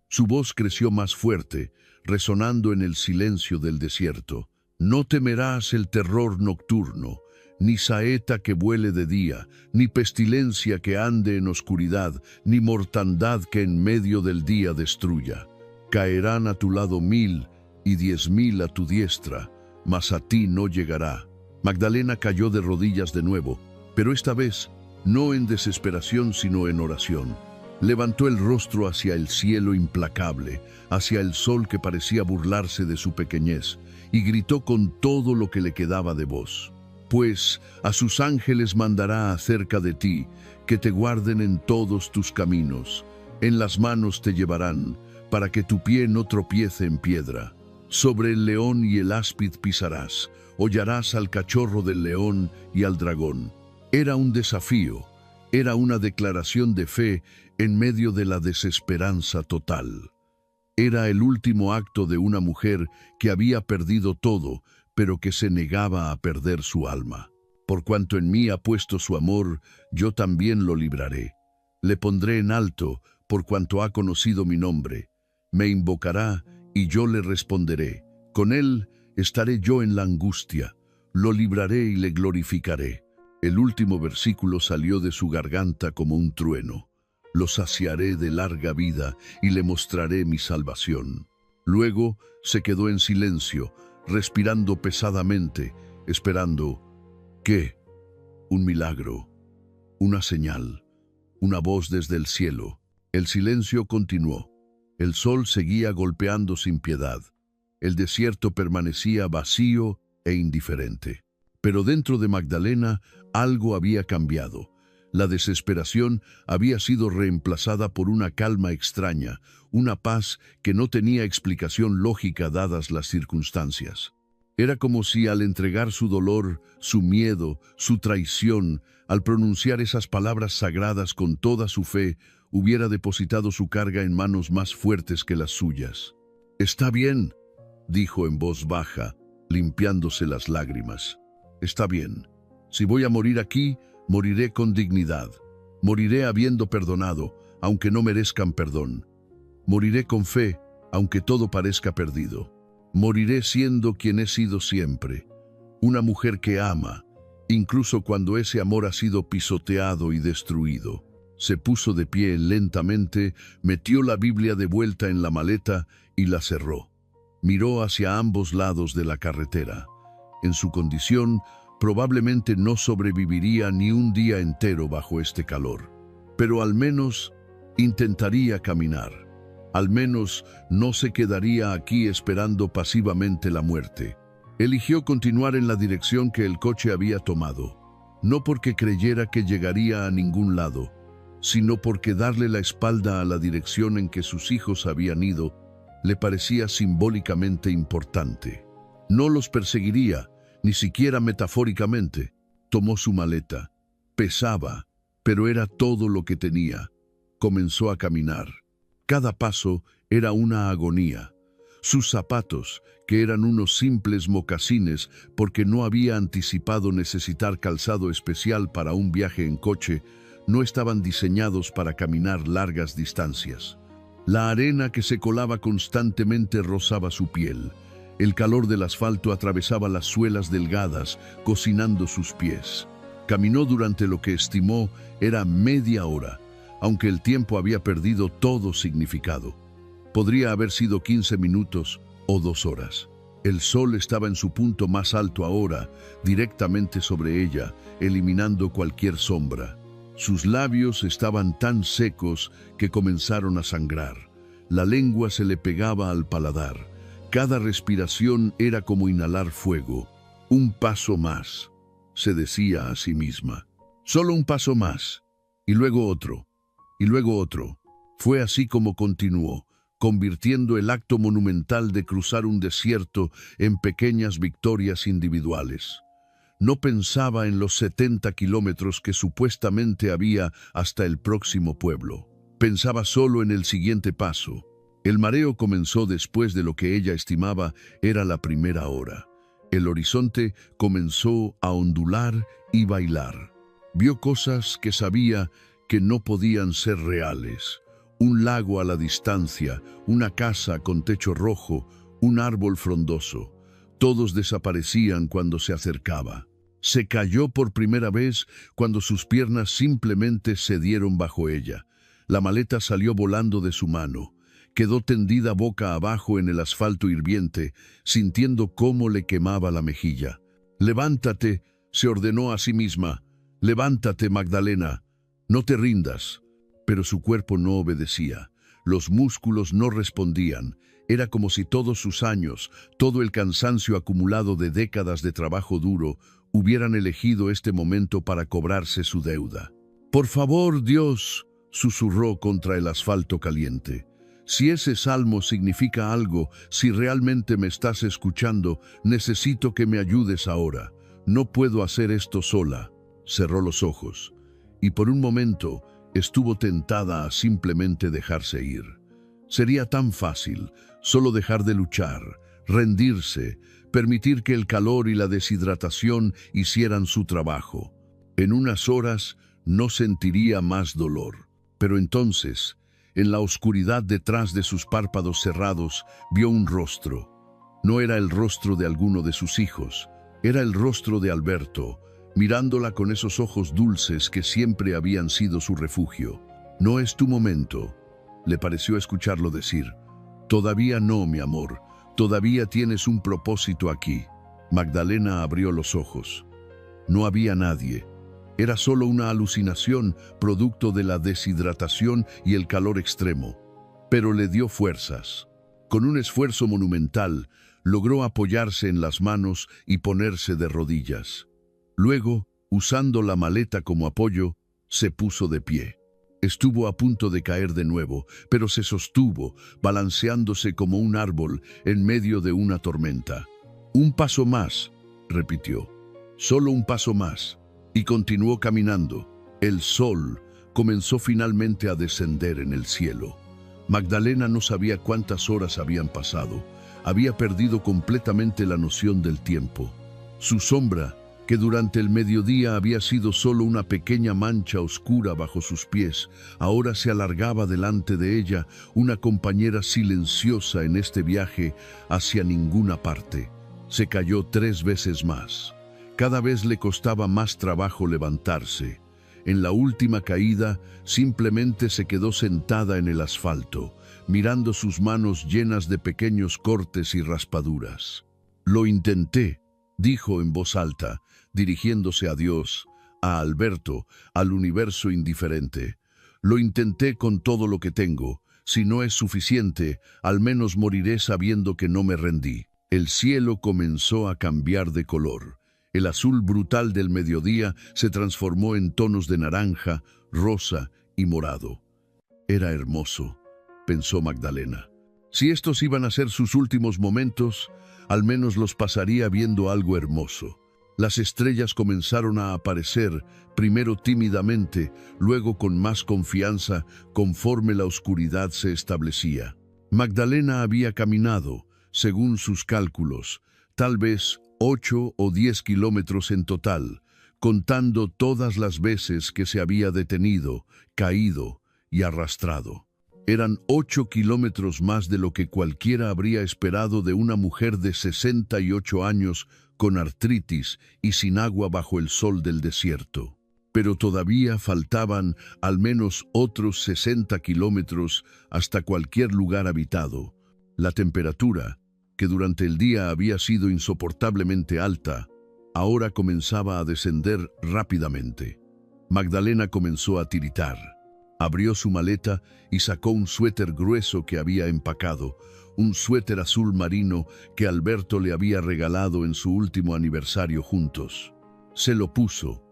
Su voz creció más fuerte, resonando en el silencio del desierto. No temerás el terror nocturno, ni saeta que vuele de día, ni pestilencia que ande en oscuridad, ni mortandad que en medio del día destruya. Caerán a tu lado 1000 y 10.000 a tu diestra, mas a ti no llegará. Magdalena cayó de rodillas de nuevo, pero esta vez no en desesperación sino en oración. Levantó el rostro hacia el cielo implacable, hacia el sol que parecía burlarse de su pequeñez, y gritó con todo lo que le quedaba de voz. Pues a sus ángeles mandará acerca de ti, que te guarden en todos tus caminos. En las manos te llevarán, para que tu pie no tropiece en piedra. Sobre el león y el áspid pisarás, hollarás al cachorro del león y al dragón. Era un desafío, era una declaración de fe en medio de la desesperanza total. Era el último acto de una mujer que había perdido todo, pero que se negaba a perder su alma. Por cuanto en mí ha puesto su amor, yo también lo libraré. Le pondré en alto, por cuanto ha conocido mi nombre. Me invocará, y yo le responderé. Con él estaré yo en la angustia, lo libraré y le glorificaré. El último versículo salió de su garganta como un trueno. Lo saciaré de larga vida y le mostraré mi salvación. Luego se quedó en silencio, respirando pesadamente, esperando. ¿Qué? Un milagro, una señal, una voz desde el cielo. El silencio continuó. El sol seguía golpeando sin piedad. El desierto permanecía vacío e indiferente. Pero dentro de Magdalena algo había cambiado. La desesperación había sido reemplazada por una calma extraña, una paz que no tenía explicación lógica dadas las circunstancias. Era como si al entregar su dolor, su miedo, su traición, al pronunciar esas palabras sagradas con toda su fe, hubiera depositado su carga en manos más fuertes que las suyas. «Está bien», dijo en voz baja, limpiándose las lágrimas. «Está bien. Si voy a morir aquí, moriré con dignidad. Moriré habiendo perdonado, aunque no merezcan perdón. Moriré con fe, aunque todo parezca perdido. Moriré siendo quien he sido siempre, una mujer que ama, incluso cuando ese amor ha sido pisoteado y destruido». Se puso de pie lentamente, metió la Biblia de vuelta en la maleta y la cerró. Miró hacia ambos lados de la carretera. En su condición, probablemente no sobreviviría ni un día entero bajo este calor. Pero al menos intentaría caminar. Al menos no se quedaría aquí esperando pasivamente la muerte. Eligió continuar en la dirección que el coche había tomado, no porque creyera que llegaría a ningún lado, sino porque darle la espalda a la dirección en que sus hijos habían ido le parecía simbólicamente importante. No los perseguiría, ni siquiera metafóricamente. Tomó su maleta. Pesaba, pero era todo lo que tenía. Comenzó a caminar. Cada paso era una agonía. Sus zapatos, que eran unos simples mocasines porque no había anticipado necesitar calzado especial para un viaje en coche, no estaban diseñados para caminar largas distancias. La arena que se colaba constantemente rozaba su piel. El calor del asfalto atravesaba las suelas delgadas, cocinando sus pies. Caminó durante lo que estimó era media hora, aunque el tiempo había perdido todo significado. Podría haber sido 15 minutos o 2 horas. El sol estaba en su punto más alto ahora, directamente sobre ella, eliminando cualquier sombra. Sus labios estaban tan secos que comenzaron a sangrar. La lengua se le pegaba al paladar. Cada respiración era como inhalar fuego. Un paso más, se decía a sí misma. Solo un paso más. Y luego otro. Y luego otro. Fue así como continuó, convirtiendo el acto monumental de cruzar un desierto en pequeñas victorias individuales. No pensaba en los 70 kilómetros que supuestamente había hasta el próximo pueblo. Pensaba solo en el siguiente paso. El mareo comenzó después de lo que ella estimaba era la primera hora. El horizonte comenzó a ondular y bailar. Vio cosas que sabía que no podían ser reales. Un lago a la distancia, una casa con techo rojo, un árbol frondoso. Todos desaparecían cuando se acercaba. Se cayó por primera vez cuando sus piernas simplemente cedieron bajo ella. La maleta salió volando de su mano. Quedó tendida boca abajo en el asfalto hirviente, sintiendo cómo le quemaba la mejilla. «Levántate», se ordenó a sí misma. «Levántate, Magdalena. No te rindas». Pero su cuerpo no obedecía. Los músculos no respondían. Era como si todos sus años, todo el cansancio acumulado de décadas de trabajo duro, hubieran elegido este momento para cobrarse su deuda. «Por favor, Dios», susurró contra el asfalto caliente. «Si ese salmo significa algo, si realmente me estás escuchando, necesito que me ayudes ahora. No puedo hacer esto sola». Cerró los ojos, y por un momento estuvo tentada a simplemente dejarse ir. Sería tan fácil, solo dejar de luchar, rendirse, permitir que el calor y la deshidratación hicieran su trabajo. En unas horas no sentiría más dolor. Pero entonces, en la oscuridad detrás de sus párpados cerrados, vio un rostro. No era el rostro de alguno de sus hijos, era el rostro de Alberto, mirándola con esos ojos dulces que siempre habían sido su refugio. «No es tu momento», le pareció escucharlo decir. «Todavía no, mi amor. Todavía tienes un propósito aquí». Magdalena abrió los ojos. No había nadie. Era solo una alucinación producto de la deshidratación y el calor extremo. Pero le dio fuerzas. Con un esfuerzo monumental, logró apoyarse en las manos y ponerse de rodillas. Luego, usando la maleta como apoyo, se puso de pie. Estuvo a punto de caer de nuevo, pero se sostuvo, balanceándose como un árbol en medio de una tormenta. «Un paso más», repitió. «Solo un paso más». Y continuó caminando. El sol comenzó finalmente a descender en el cielo. Magdalena no sabía cuántas horas habían pasado. Había perdido completamente la noción del tiempo. Su sombra, que durante el mediodía había sido solo una pequeña mancha oscura bajo sus pies, ahora se alargaba delante de ella, una compañera silenciosa en este viaje hacia ninguna parte. Se cayó 3 veces más. Cada vez le costaba más trabajo levantarse. En la última caída, simplemente se quedó sentada en el asfalto, mirando sus manos llenas de pequeños cortes y raspaduras. «Lo intenté», dijo en voz alta, dirigiéndose a Dios, a Alberto, al universo indiferente. «Lo intenté con todo lo que tengo. Si no es suficiente, al menos moriré sabiendo que no me rendí». El cielo comenzó a cambiar de color. El azul brutal del mediodía se transformó en tonos de naranja, rosa y morado. «Era hermoso», pensó Magdalena. Si estos iban a ser sus últimos momentos, al menos los pasaría viendo algo hermoso. Las estrellas comenzaron a aparecer, primero tímidamente, luego con más confianza, conforme la oscuridad se establecía. Magdalena había caminado, según sus cálculos, tal vez 8 o 10 kilómetros en total, contando todas las veces que se había detenido, caído y arrastrado. Eran 8 kilómetros más de lo que cualquiera habría esperado de una mujer de 68 años con artritis y sin agua bajo el sol del desierto. Pero todavía faltaban al menos otros 60 kilómetros hasta cualquier lugar habitado. La temperatura, que durante el día había sido insoportablemente alta, ahora comenzaba a descender rápidamente. Magdalena comenzó a tiritar. Abrió su maleta y sacó un suéter grueso que había empacado, un suéter azul marino que Alberto le había regalado en su último aniversario juntos. Se lo puso,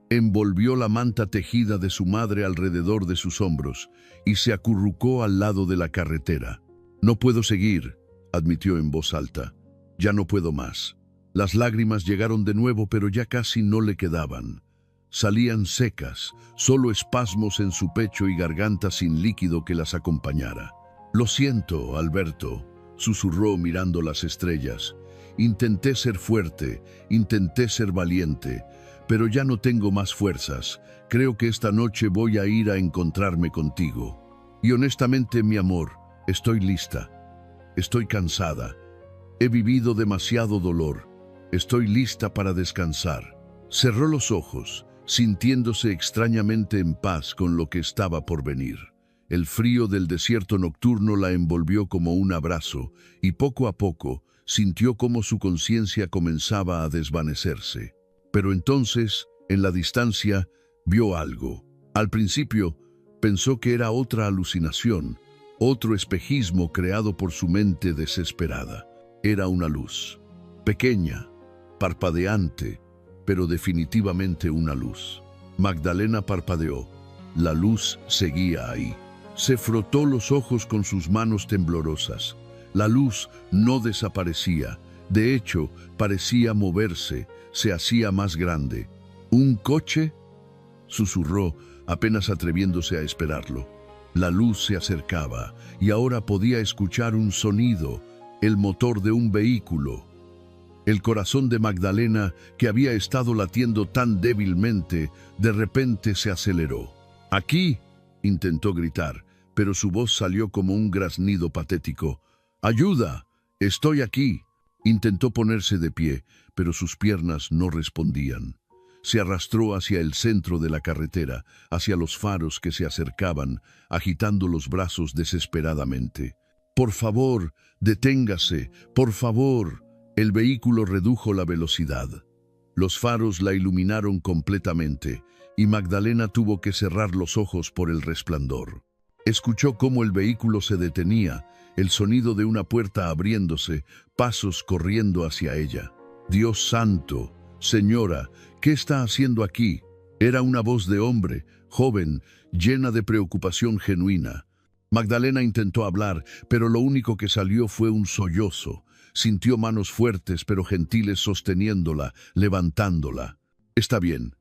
envolvió la manta tejida de su madre alrededor de sus hombros y se acurrucó al lado de la carretera. «No puedo seguir», admitió en voz alta. «Ya no puedo más». Las lágrimas llegaron de nuevo, pero ya casi no le quedaban. Salían secas, solo espasmos en su pecho y garganta sin líquido que las acompañara. «Lo siento, Alberto», susurró mirando las estrellas. «Intenté ser fuerte, intenté ser valiente, pero ya no tengo más fuerzas. Creo que esta noche voy a ir a encontrarme contigo. Y honestamente, mi amor, estoy lista. Estoy cansada. He vivido demasiado dolor. Estoy lista para descansar». Cerró los ojos, sintiéndose extrañamente en paz con lo que estaba por venir. El frío del desierto nocturno la envolvió como un abrazo, y poco a poco sintió cómo su conciencia comenzaba a desvanecerse. Pero entonces, en la distancia, vio algo. Al principio, pensó que era otra alucinación, otro espejismo creado por su mente desesperada. Era una luz, pequeña, parpadeante, pero definitivamente una luz. Magdalena parpadeó. La luz seguía ahí. Se frotó los ojos con sus manos temblorosas. La luz no desaparecía. De hecho, parecía moverse, se hacía más grande. ¿Un coche?, susurró, apenas atreviéndose a esperarlo. La luz se acercaba y ahora podía escuchar un sonido, el motor de un vehículo. El corazón de Magdalena, que había estado latiendo tan débilmente, de repente se aceleró. «¡Aquí!», intentó gritar, pero su voz salió como un graznido patético. «¡Ayuda! ¡Estoy aquí!». Intentó ponerse de pie, pero sus piernas no respondían. Se arrastró hacia el centro de la carretera, hacia los faros que se acercaban, agitando los brazos desesperadamente. «¡Por favor, deténgase! ¡Por favor!». El vehículo redujo la velocidad. Los faros la iluminaron completamente y Magdalena tuvo que cerrar los ojos por el resplandor. Escuchó cómo el vehículo se detenía, el sonido de una puerta abriéndose, pasos corriendo hacia ella. «Dios santo, señora, ¿qué está haciendo aquí?». Era una voz de hombre, joven, llena de preocupación genuina. Magdalena intentó hablar, pero lo único que salió fue un sollozo. Sintió manos fuertes pero gentiles sosteniéndola, levantándola. Está bien,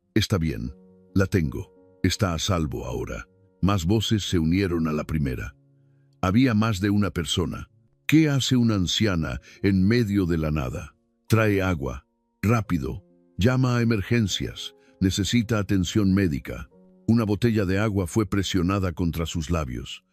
la tengo. Está a salvo ahora». Más voces se unieron a la primera. Había más de una persona. ¿Qué hace una anciana en medio de la nada? «Trae agua. Rápido. Llama a emergencias. Necesita atención médica». Una botella de agua fue presionada contra sus labios.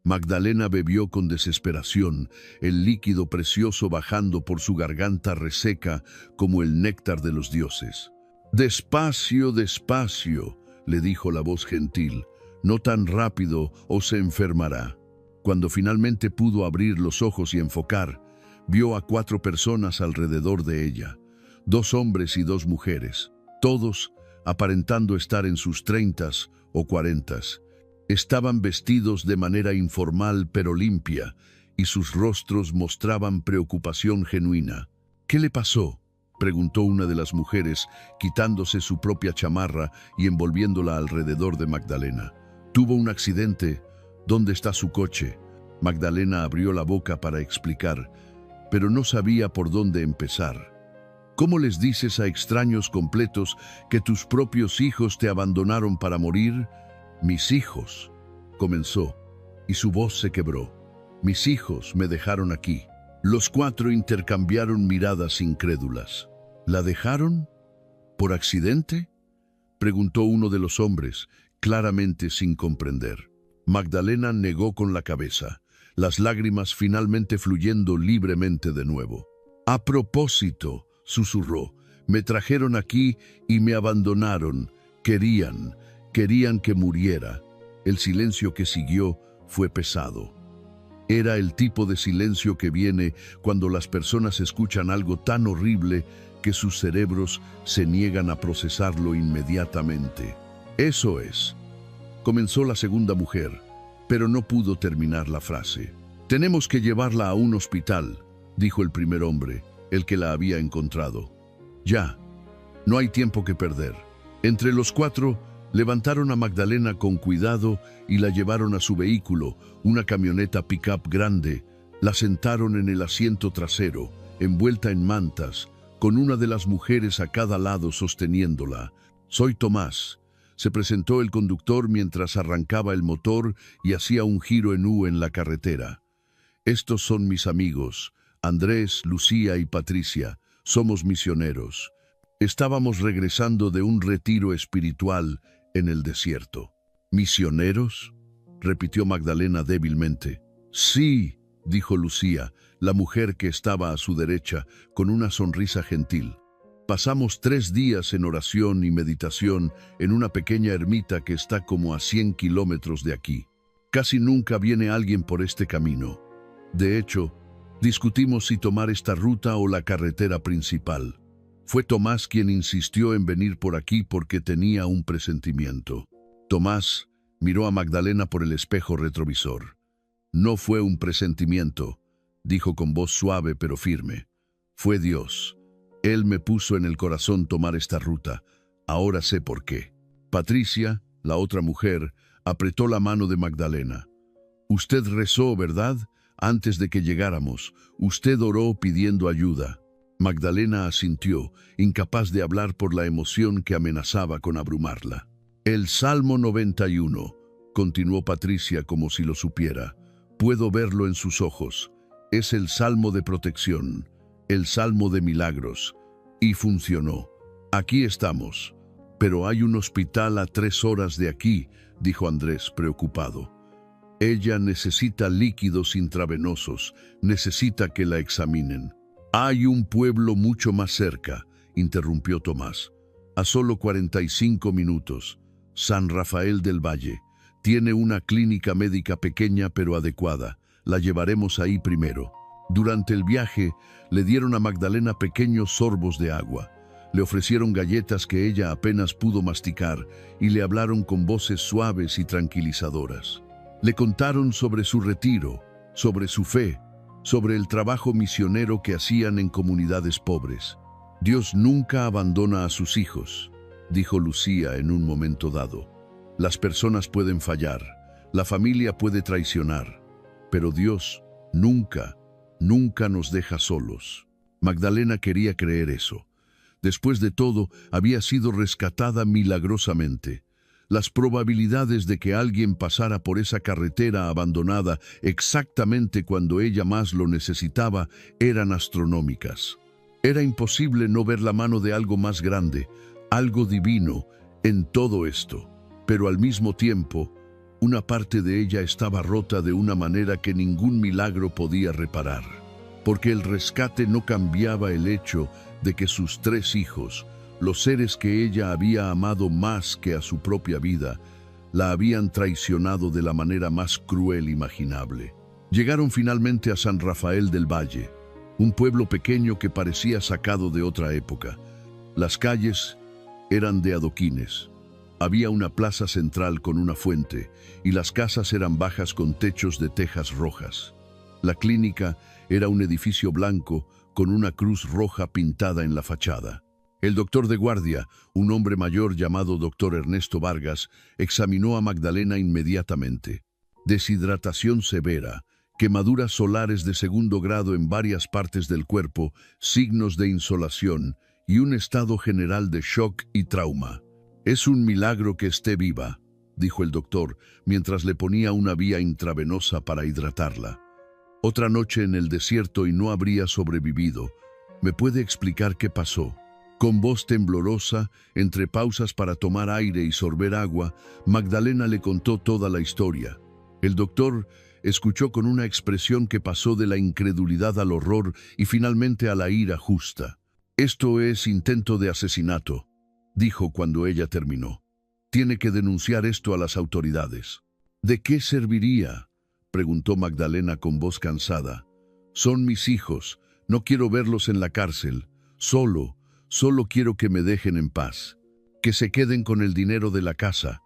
Magdalena bebió con desesperación, el líquido precioso bajando por su garganta reseca como el néctar de los dioses. «Despacio, despacio», le dijo la voz gentil, «no tan rápido o se enfermará». Cuando finalmente pudo abrir los ojos y enfocar, vio a 4 personas alrededor de ella, 2 hombres y 2 mujeres, todos aparentando estar en sus 30s o 40s. Estaban vestidos de manera informal pero limpia, y sus rostros mostraban preocupación genuina. «¿Qué le pasó?», preguntó una de las mujeres, quitándose su propia chamarra y envolviéndola alrededor de Magdalena. «Tuvo un accidente. ¿Dónde está su coche?». Magdalena abrió la boca para explicar, pero no sabía por dónde empezar. «¿Cómo les dices a extraños completos que tus propios hijos te abandonaron para morir?». «Mis hijos», comenzó, y su voz se quebró. «Mis hijos me dejaron aquí. Los cuatro intercambiaron miradas incrédulas. ¿La dejaron? ¿Por accidente?, preguntó uno de los hombres, claramente sin comprender. Magdalena negó con la cabeza, las lágrimas finalmente fluyendo libremente de nuevo. «A propósito», susurró, «me trajeron aquí y me abandonaron. Querían que muriera». El silencio que siguió fue pesado. Era el tipo de silencio que viene cuando las personas escuchan algo tan horrible que sus cerebros se niegan a procesarlo inmediatamente. «Eso es», comenzó la segunda mujer, pero no pudo terminar la frase. «Tenemos que llevarla a un hospital», dijo el primer hombre, el que la había encontrado. «Ya, no hay tiempo que perder». Entre los cuatro, levantaron a Magdalena con cuidado y la llevaron a su vehículo, una camioneta pick-up grande. La sentaron en el asiento trasero, envuelta en mantas, con una de las mujeres a cada lado sosteniéndola. «Soy Tomás», se presentó el conductor mientras arrancaba el motor y hacía un giro en U en la carretera. «Estos son mis amigos, Andrés, Lucía y Patricia. Somos misioneros. Estábamos regresando de un retiro espiritual en el desierto». «¿Misioneros?», repitió Magdalena débilmente. «Sí», dijo Lucía, la mujer que estaba a su derecha, con una sonrisa gentil. «Pasamos 3 días en oración y meditación en una pequeña ermita que está como a 100 kilómetros de aquí. Casi nunca viene alguien por este camino. De hecho, discutimos si tomar esta ruta o la carretera principal. Fue Tomás quien insistió en venir por aquí porque tenía un presentimiento». Tomás miró a Magdalena por el espejo retrovisor. «No fue un presentimiento», dijo con voz suave pero firme. «Fue Dios. Él me puso en el corazón tomar esta ruta. Ahora sé por qué». Patricia, la otra mujer, apretó la mano de Magdalena. «Usted rezó, ¿verdad? Antes de que llegáramos. Usted oró pidiendo ayuda». Magdalena asintió, incapaz de hablar por la emoción que amenazaba con abrumarla. «El Salmo 91», continuó Patricia como si lo supiera. «Puedo verlo en sus ojos. Es el salmo de protección, el salmo de milagros. Y funcionó. Aquí estamos. Pero hay un hospital a 3 horas de aquí», dijo Andrés, preocupado. «Ella necesita líquidos intravenosos, necesita que la examinen». «Hay un pueblo mucho más cerca», interrumpió Tomás. «A solo 45 minutos. San Rafael del Valle. Tiene una clínica médica pequeña pero adecuada. La llevaremos ahí primero». Durante el viaje, le dieron a Magdalena pequeños sorbos de agua. Le ofrecieron galletas que ella apenas pudo masticar y le hablaron con voces suaves y tranquilizadoras. Le contaron sobre su retiro, sobre su fe, sobre el trabajo misionero que hacían en comunidades pobres. «Dios nunca abandona a sus hijos», dijo Lucía en un momento dado. «Las personas pueden fallar, la familia puede traicionar, pero Dios nunca nos deja solos». Magdalena quería creer eso. Después de todo, había sido rescatada milagrosamente. Las probabilidades de que alguien pasara por esa carretera abandonada exactamente cuando ella más lo necesitaba eran astronómicas. Era imposible no ver la mano de algo más grande, algo divino, en todo esto. Pero al mismo tiempo, una parte de ella estaba rota de una manera que ningún milagro podía reparar. Porque el rescate no cambiaba el hecho de que sus 3 hijos, los seres que ella había amado más que a su propia vida, la habían traicionado de la manera más cruel imaginable. Llegaron finalmente a San Rafael del Valle, un pueblo pequeño que parecía sacado de otra época. Las calles eran de adoquines. Había una plaza central con una fuente y las casas eran bajas con techos de tejas rojas. La clínica era un edificio blanco con una cruz roja pintada en la fachada. El doctor de guardia, un hombre mayor llamado doctor Ernesto Vargas, examinó a Magdalena inmediatamente. Deshidratación severa, quemaduras solares de 2º grado en varias partes del cuerpo, signos de insolación y un estado general de shock y trauma. «Es un milagro que esté viva», dijo el doctor, mientras le ponía una vía intravenosa para hidratarla. Otra noche en el desierto y no habría sobrevivido. ¿Me puede explicar qué pasó? Con voz temblorosa, entre pausas para tomar aire y sorber agua, Magdalena le contó toda la historia. El doctor escuchó con una expresión que pasó de la incredulidad al horror y finalmente a la ira justa. «Esto es intento de asesinato», dijo cuando ella terminó. «Tiene que denunciar esto a las autoridades». «¿De qué serviría?», preguntó Magdalena con voz cansada. «Son mis hijos, no quiero verlos en la cárcel. Solo quiero que me dejen en paz. Que se queden con el dinero de la casa,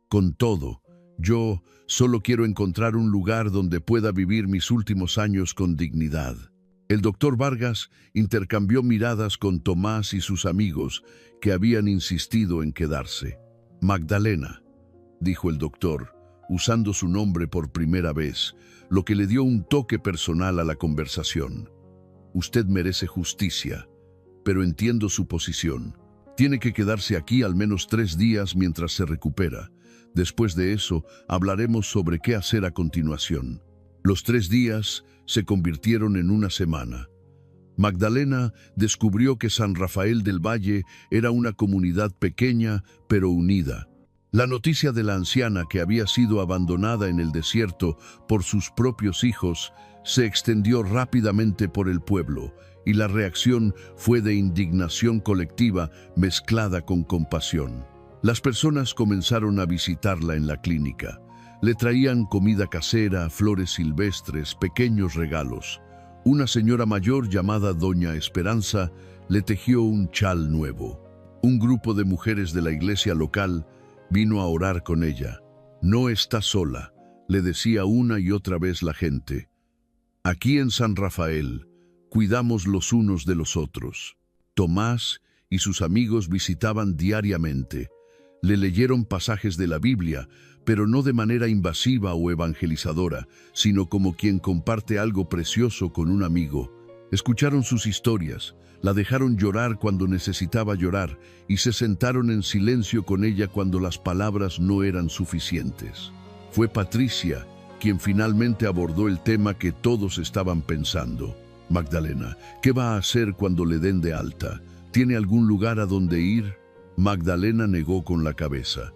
con todo. Yo solo quiero encontrar un lugar donde pueda vivir mis últimos años con dignidad». El doctor Vargas intercambió miradas con Tomás y sus amigos, que habían insistido en quedarse. «Magdalena», dijo el doctor, usando su nombre por primera vez, lo que le dio un toque personal a la conversación. «Usted merece justicia, pero entiendo su posición. Tiene que quedarse aquí al menos 3 días mientras se recupera. Después de eso, hablaremos sobre qué hacer a continuación». Los 3 días se convirtieron en una semana. Magdalena descubrió que San Rafael del Valle era una comunidad pequeña pero unida. La noticia de la anciana que había sido abandonada en el desierto por sus propios hijos se extendió rápidamente por el pueblo y la reacción fue de indignación colectiva mezclada con compasión. Las personas comenzaron a visitarla en la clínica. Le traían comida casera, flores silvestres, pequeños regalos. Una señora mayor llamada Doña Esperanza le tejió un chal nuevo. Un grupo de mujeres de la iglesia local vino a orar con ella. «No está sola», le decía una y otra vez la gente. «Aquí en San Rafael cuidamos los unos de los otros». Tomás y sus amigos visitaban diariamente. Le leyeron pasajes de la Biblia, pero no de manera invasiva o evangelizadora, sino como quien comparte algo precioso con un amigo. Escucharon sus historias, la dejaron llorar cuando necesitaba llorar y se sentaron en silencio con ella cuando las palabras no eran suficientes. Fue Patricia quien finalmente abordó el tema que todos estaban pensando. «Magdalena, ¿qué va a hacer cuando le den de alta? ¿Tiene algún lugar a donde ir?». Magdalena negó con la cabeza.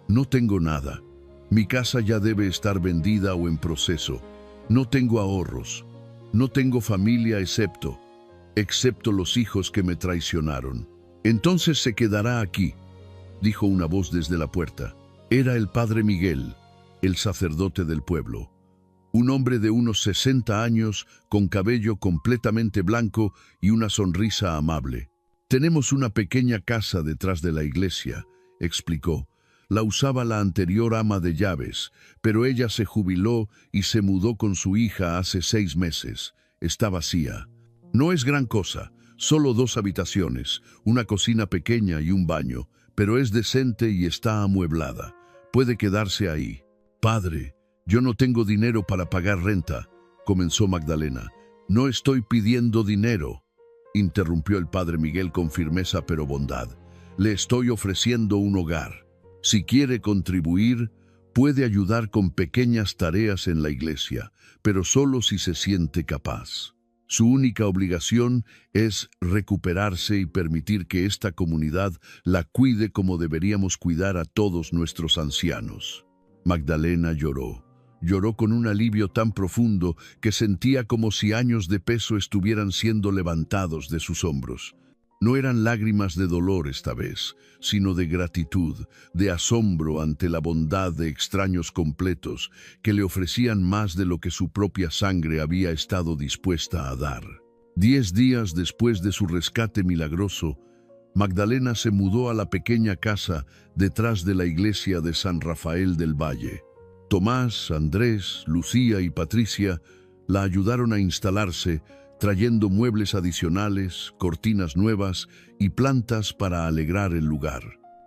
«No tengo nada. Mi casa ya debe estar vendida o en proceso. No tengo ahorros. No tengo familia excepto los hijos que me traicionaron». «Entonces se quedará aquí», dijo una voz desde la puerta. Era el padre Miguel, el sacerdote del pueblo. Un hombre de unos 60 años, con cabello completamente blanco y una sonrisa amable. «Tenemos una pequeña casa detrás de la iglesia», explicó. «La usaba la anterior ama de llaves, pero ella se jubiló y se mudó con su hija hace 6 meses. Está vacía. No es gran cosa, solo 2 habitaciones, una cocina pequeña y un baño, pero es decente y está amueblada. Puede quedarse ahí». «Padre, yo no tengo dinero para pagar renta», comenzó Magdalena. «No estoy pidiendo dinero», interrumpió el padre Miguel con firmeza pero bondad. «Le estoy ofreciendo un hogar. Si quiere contribuir, puede ayudar con pequeñas tareas en la iglesia, pero solo si se siente capaz. Su única obligación es recuperarse y permitir que esta comunidad la cuide como deberíamos cuidar a todos nuestros ancianos». Magdalena lloró. Lloró con un alivio tan profundo que sentía como si años de peso estuvieran siendo levantados de sus hombros. No eran lágrimas de dolor esta vez, sino de gratitud, de asombro ante la bondad de extraños completos que le ofrecían más de lo que su propia sangre había estado dispuesta a dar. 10 días después de su rescate milagroso, Magdalena se mudó a la pequeña casa detrás de la iglesia de San Rafael del Valle. Tomás, Andrés, Lucía y Patricia la ayudaron a instalarse, trayendo muebles adicionales, cortinas nuevas y plantas para alegrar el lugar.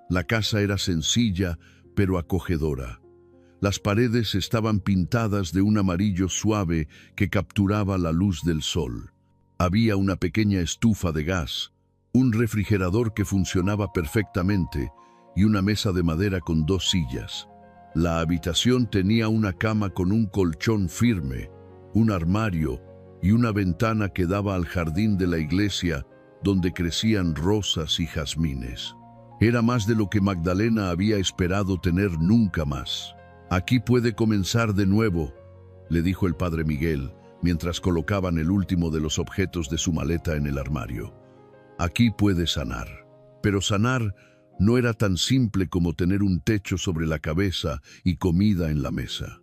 La casa era sencilla, pero acogedora. Las paredes estaban pintadas de un amarillo suave que capturaba la luz del sol. Había una pequeña estufa de gas, un refrigerador que funcionaba perfectamente y una mesa de madera con 2 sillas. La habitación tenía una cama con un colchón firme. un armario y una ventana que daba al jardín de la iglesia donde crecían rosas y jazmines. Era más de lo que Magdalena había esperado tener nunca más. «Aquí puede comenzar de nuevo», le dijo el padre Miguel, mientras colocaban el último de los objetos de su maleta en el armario. «Aquí puede sanar». Pero sanar no era tan simple como tener un techo sobre la cabeza y comida en la mesa.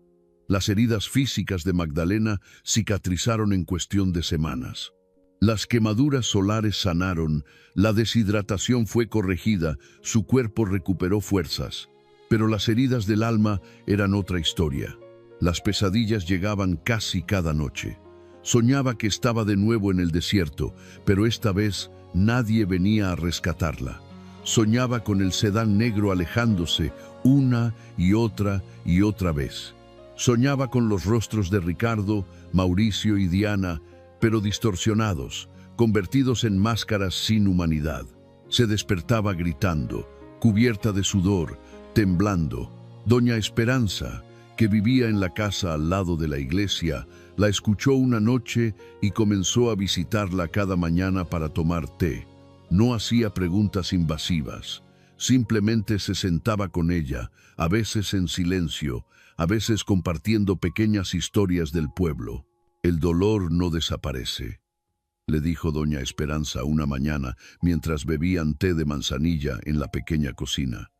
Las heridas físicas de Magdalena cicatrizaron en cuestión de semanas. Las quemaduras solares sanaron, la deshidratación fue corregida, su cuerpo recuperó fuerzas. Pero las heridas del alma eran otra historia. Las pesadillas llegaban casi cada noche. Soñaba que estaba de nuevo en el desierto, pero esta vez nadie venía a rescatarla. Soñaba con el sedán negro alejándose una y otra vez. Soñaba con los rostros de Ricardo, Mauricio y Diana, pero distorsionados, convertidos en máscaras sin humanidad. Se despertaba gritando, cubierta de sudor, temblando. Doña Esperanza, que vivía en la casa al lado de la iglesia, la escuchó una noche y comenzó a visitarla cada mañana para tomar té. No hacía preguntas invasivas, simplemente se sentaba con ella, a veces en silencio, a veces compartiendo pequeñas historias del pueblo. «El dolor no desaparece», le dijo doña Esperanza una mañana mientras bebían té de manzanilla en la pequeña cocina.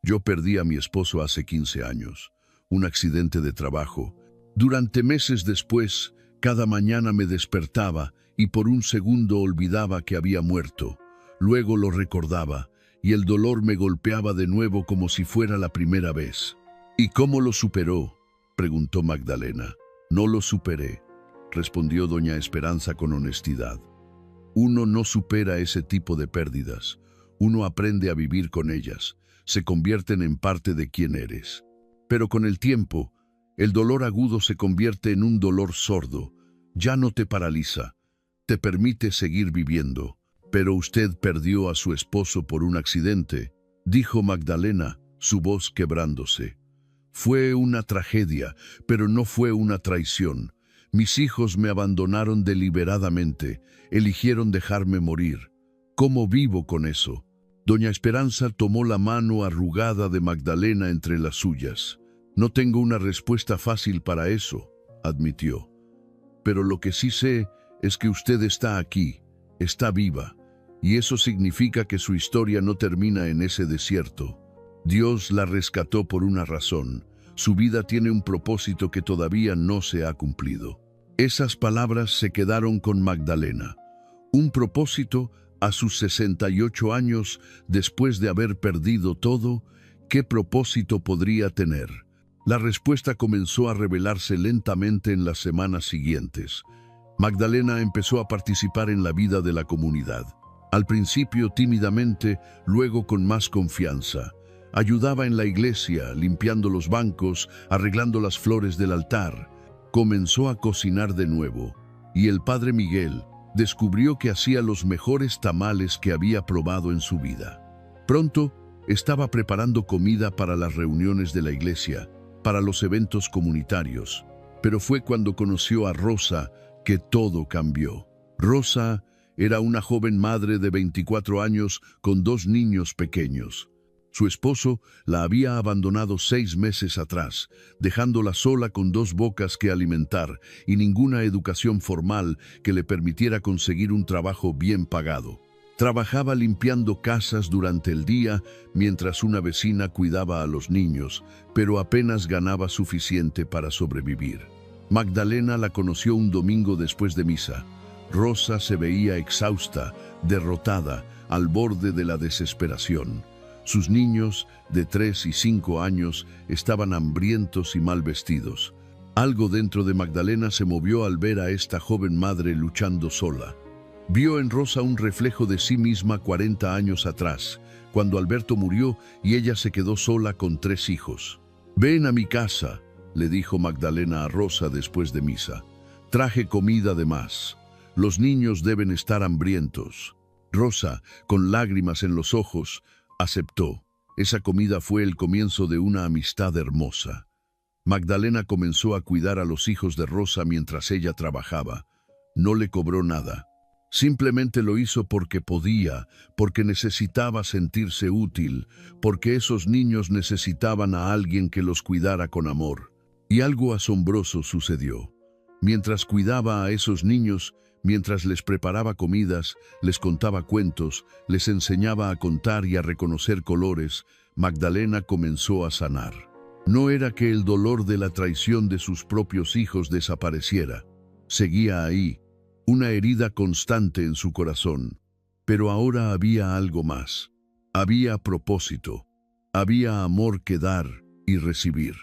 «Yo perdí a mi esposo hace 15 años, un accidente de trabajo. Durante meses después, cada mañana me despertaba y por un segundo olvidaba que había muerto. Luego lo recordaba y el dolor me golpeaba de nuevo como si fuera la primera vez». «¿Y cómo lo superó?», preguntó Magdalena. «No lo superé», respondió doña Esperanza con honestidad. «Uno no supera ese tipo de pérdidas. Uno aprende a vivir con ellas. Se convierten en parte de quién eres. Pero con el tiempo, el dolor agudo se convierte en un dolor sordo. Ya no te paraliza. Te permite seguir viviendo». «Pero usted perdió a su esposo por un accidente», dijo Magdalena, su voz quebrándose. «Fue una tragedia, pero no fue una traición. Mis hijos me abandonaron deliberadamente, eligieron dejarme morir. ¿Cómo vivo con eso?». Doña Esperanza tomó la mano arrugada de Magdalena entre las suyas. «No tengo una respuesta fácil para eso», admitió. «Pero lo que sí sé es que usted está aquí, está viva, y eso significa que su historia no termina en ese desierto. Dios la rescató por una razón. Su vida tiene un propósito que todavía no se ha cumplido». Esas palabras se quedaron con Magdalena. Un propósito a sus 68 años, después de haber perdido todo. ¿Qué propósito podría tener? La respuesta comenzó a revelarse lentamente en las semanas siguientes. Magdalena empezó a participar en la vida de la comunidad. Al principio tímidamente, luego con más confianza. Ayudaba en la iglesia, limpiando los bancos, arreglando las flores del altar. Comenzó a cocinar de nuevo, y el padre Miguel descubrió que hacía los mejores tamales que había probado en su vida. Pronto, estaba preparando comida para las reuniones de la iglesia, para los eventos comunitarios. Pero fue cuando conoció a Rosa que todo cambió. Rosa era una joven madre de 24 años con 2 niños pequeños. Su esposo la había abandonado 6 meses atrás, dejándola sola con 2 bocas que alimentar y ninguna educación formal que le permitiera conseguir un trabajo bien pagado. Trabajaba limpiando casas durante el día mientras una vecina cuidaba a los niños, pero apenas ganaba suficiente para sobrevivir. Magdalena la conoció un domingo después de misa. Rosa se veía exhausta, derrotada, al borde de la desesperación. Sus niños, de 3 y 5 años, estaban hambrientos y mal vestidos. Algo dentro de Magdalena se movió al ver a esta joven madre luchando sola. Vio en Rosa un reflejo de sí misma 40 años atrás, cuando Alberto murió y ella se quedó sola con 3 hijos. «Ven a mi casa», le dijo Magdalena a Rosa después de misa. «Traje comida de más. Los niños deben estar hambrientos». Rosa, con lágrimas en los ojos, aceptó. Esa comida fue el comienzo de una amistad hermosa. Magdalena comenzó a cuidar a los hijos de Rosa mientras ella trabajaba. No le cobró nada. Simplemente lo hizo porque podía, porque necesitaba sentirse útil, porque esos niños necesitaban a alguien que los cuidara con amor. Y algo asombroso sucedió. Mientras cuidaba a esos niños, mientras les preparaba comidas, les contaba cuentos, les enseñaba a contar y a reconocer colores, Magdalena comenzó a sanar. No era que el dolor de la traición de sus propios hijos desapareciera. Seguía ahí, una herida constante en su corazón. Pero ahora había algo más. Había propósito. Había amor que dar y recibir.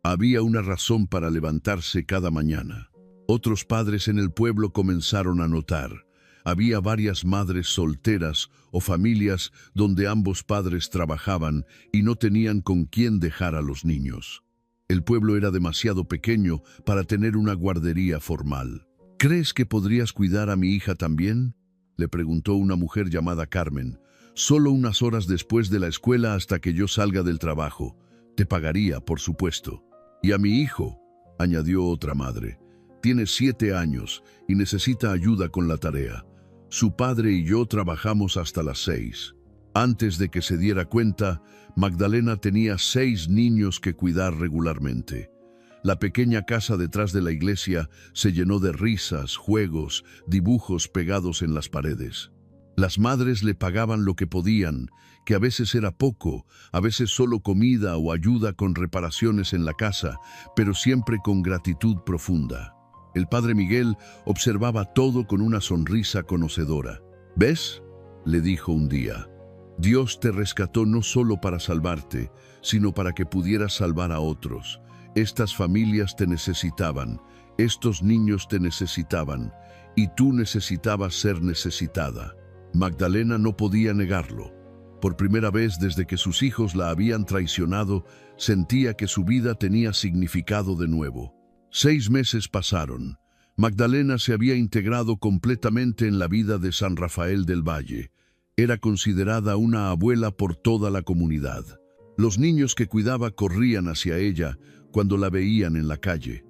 Había una razón para levantarse cada mañana. Otros padres en el pueblo comenzaron a notar. Había varias madres solteras o familias donde ambos padres trabajaban y no tenían con quién dejar a los niños. El pueblo era demasiado pequeño para tener una guardería formal. ¿Crees que podrías cuidar a mi hija también?, le preguntó una mujer llamada Carmen. Solo unas horas después de la escuela hasta que yo salga del trabajo. Te pagaría, por supuesto. Y a mi hijo, añadió otra madre. Tiene 7 años y necesita ayuda con la tarea. Su padre y yo trabajamos hasta las 6. Antes de que se diera cuenta, Magdalena tenía 6 niños que cuidar regularmente. La pequeña casa detrás de la iglesia se llenó de risas, juegos, dibujos pegados en las paredes. Las madres le pagaban lo que podían, que a veces era poco, a veces solo comida o ayuda con reparaciones en la casa, pero siempre con gratitud profunda. El padre Miguel observaba todo con una sonrisa conocedora. ¿Ves?, le dijo un día. Dios te rescató no solo para salvarte, sino para que pudieras salvar a otros. Estas familias te necesitaban, estos niños te necesitaban, y tú necesitabas ser necesitada. Magdalena no podía negarlo. Por primera vez desde que sus hijos la habían traicionado, sentía que su vida tenía significado de nuevo. 6 meses pasaron. Magdalena se había integrado completamente en la vida de San Rafael del Valle. Era considerada una abuela por toda la comunidad. Los niños que cuidaba corrían hacia ella cuando la veían en la calle.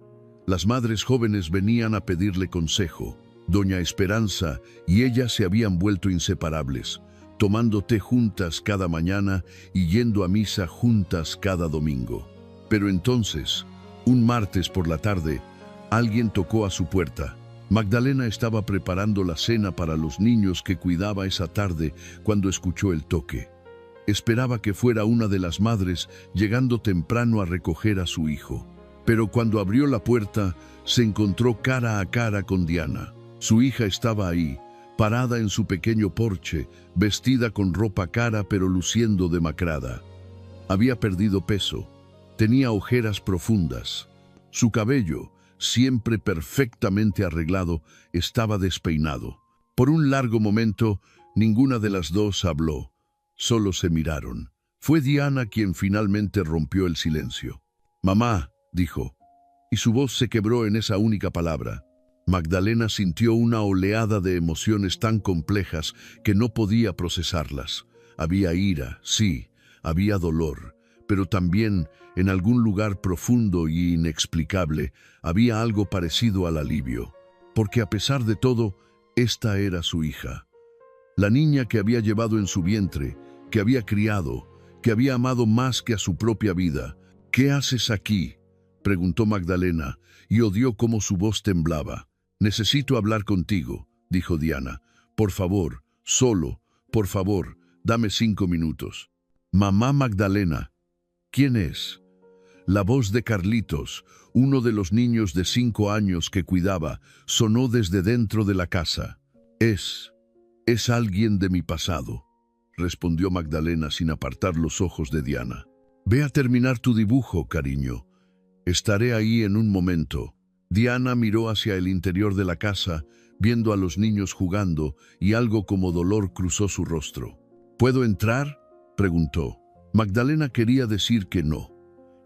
Las madres jóvenes venían a pedirle consejo. Doña Esperanza y ella se habían vuelto inseparables, tomando té juntas cada mañana y yendo a misa juntas cada domingo. Pero entonces, un martes por la tarde, alguien tocó a su puerta. Magdalena estaba preparando la cena para los niños que cuidaba esa tarde cuando escuchó el toque. Esperaba que fuera una de las madres llegando temprano a recoger a su hijo. Pero cuando abrió la puerta, se encontró cara a cara con Diana. Su hija estaba ahí, parada en su pequeño porche, vestida con ropa cara pero luciendo demacrada. Había perdido peso, tenía ojeras profundas. Su cabello, siempre perfectamente arreglado, estaba despeinado. Por un largo momento, ninguna de las dos habló. Solo se miraron. Fue Diana quien finalmente rompió el silencio. «Mamá», dijo, y su voz se quebró en esa única palabra. Magdalena sintió una oleada de emociones tan complejas que no podía procesarlas. Había ira, sí, había dolor, pero también, en algún lugar profundo y inexplicable, había algo parecido al alivio. Porque a pesar de todo, esta era su hija. La niña que había llevado en su vientre, que había criado, que había amado más que a su propia vida. «¿Qué haces aquí?», preguntó Magdalena, y odió cómo su voz temblaba. «Necesito hablar contigo», dijo Diana. «Por favor, solo, por favor, dame 5 minutos». «Mamá Magdalena». «¿Quién es?». La voz de Carlitos, uno de los niños de 5 años que cuidaba, sonó desde dentro de la casa. Es alguien de mi pasado», respondió Magdalena sin apartar los ojos de Diana. «Ve a terminar tu dibujo, cariño. Estaré ahí en un momento». Diana miró hacia el interior de la casa, viendo a los niños jugando, y algo como dolor cruzó su rostro. «¿Puedo entrar?», preguntó. Magdalena quería decir que no.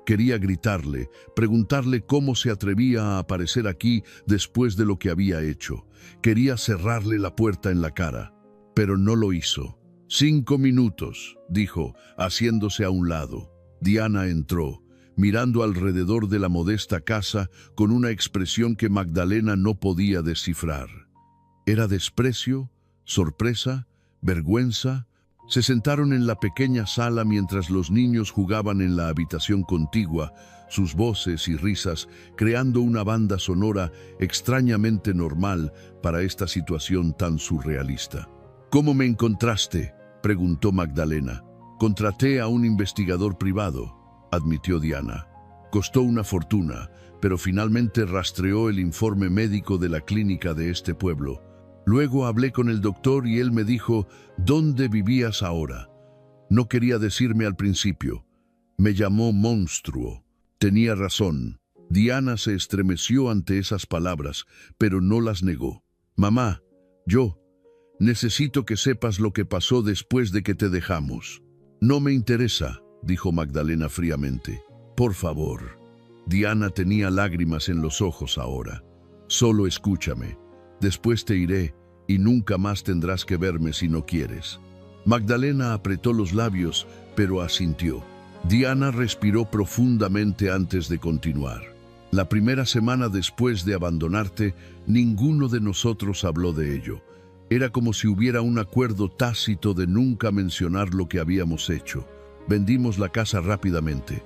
Quería gritarle, preguntarle cómo se atrevía a aparecer aquí después de lo que había hecho. Quería cerrarle la puerta en la cara, pero no lo hizo. 5 minutos, dijo, haciéndose a un lado. Diana entró. mirando alrededor de la modesta casa con una expresión que Magdalena no podía descifrar. ¿Era desprecio, sorpresa, vergüenza? Se sentaron en la pequeña sala mientras los niños jugaban en la habitación contigua, sus voces y risas creando una banda sonora extrañamente normal para esta situación tan surrealista. ¿Cómo me encontraste?, preguntó Magdalena. Contraté a un investigador privado, admitió Diana. Costó una fortuna, pero finalmente rastreó el informe médico de la clínica de este pueblo. Luego hablé con el doctor y él me dijo, ¿dónde vivías ahora? No quería decirme al principio. Me llamó monstruo. Tenía razón. Diana se estremeció ante esas palabras, pero no las negó. Mamá, necesito que sepas lo que pasó después de que te dejamos. No me interesa, dijo Magdalena fríamente. Por favor. Diana tenía lágrimas en los ojos ahora. Solo escúchame. Después te iré y nunca más tendrás que verme si no quieres. Magdalena apretó los labios, pero asintió. Diana respiró profundamente antes de continuar. La primera semana después de abandonarte, ninguno de nosotros habló de ello. Era como si hubiera un acuerdo tácito de nunca mencionar lo que habíamos hecho. Vendimos la casa rápidamente.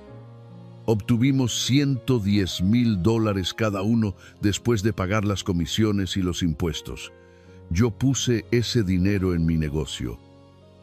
Obtuvimos $110,000 cada uno después de pagar las comisiones y los impuestos. Yo puse ese dinero en mi negocio.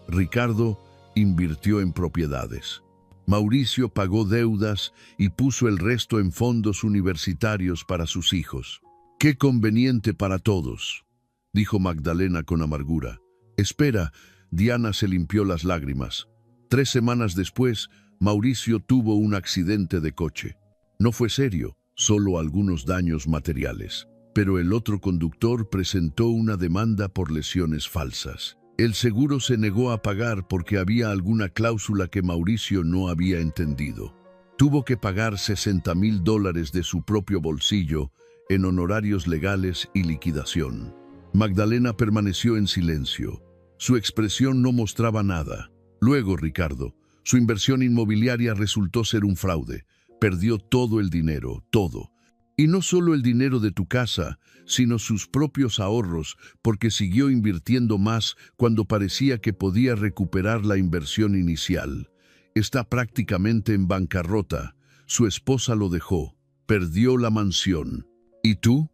Ricardo invirtió en propiedades. Mauricio pagó deudas y puso el resto en fondos universitarios para sus hijos. ¡Qué conveniente para todos!, dijo Magdalena con amargura. Espera, Diana se limpió las lágrimas. 3 semanas después, Mauricio tuvo un accidente de coche. No fue serio, solo algunos daños materiales. Pero el otro conductor presentó una demanda por lesiones falsas. El seguro se negó a pagar porque había alguna cláusula que Mauricio no había entendido. Tuvo que pagar $60,000 de su propio bolsillo en honorarios legales y liquidación. Magdalena permaneció en silencio. Su expresión no mostraba nada. Luego, Ricardo, su inversión inmobiliaria resultó ser un fraude. Perdió todo el dinero, todo. Y no solo el dinero de tu casa, sino sus propios ahorros, porque siguió invirtiendo más cuando parecía que podía recuperar la inversión inicial. Está prácticamente en bancarrota. Su esposa lo dejó. Perdió la mansión. ¿Y tú?,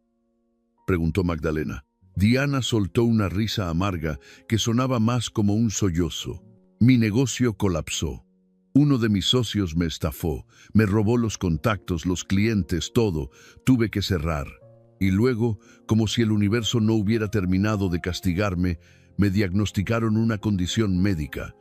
preguntó Magdalena. Diana soltó una risa amarga que sonaba más como un sollozo. Mi negocio colapsó. Uno de mis socios me estafó, me robó los contactos, los clientes, todo. Tuve que cerrar. Y luego, como si el universo no hubiera terminado de castigarme, me diagnosticaron una condición médica.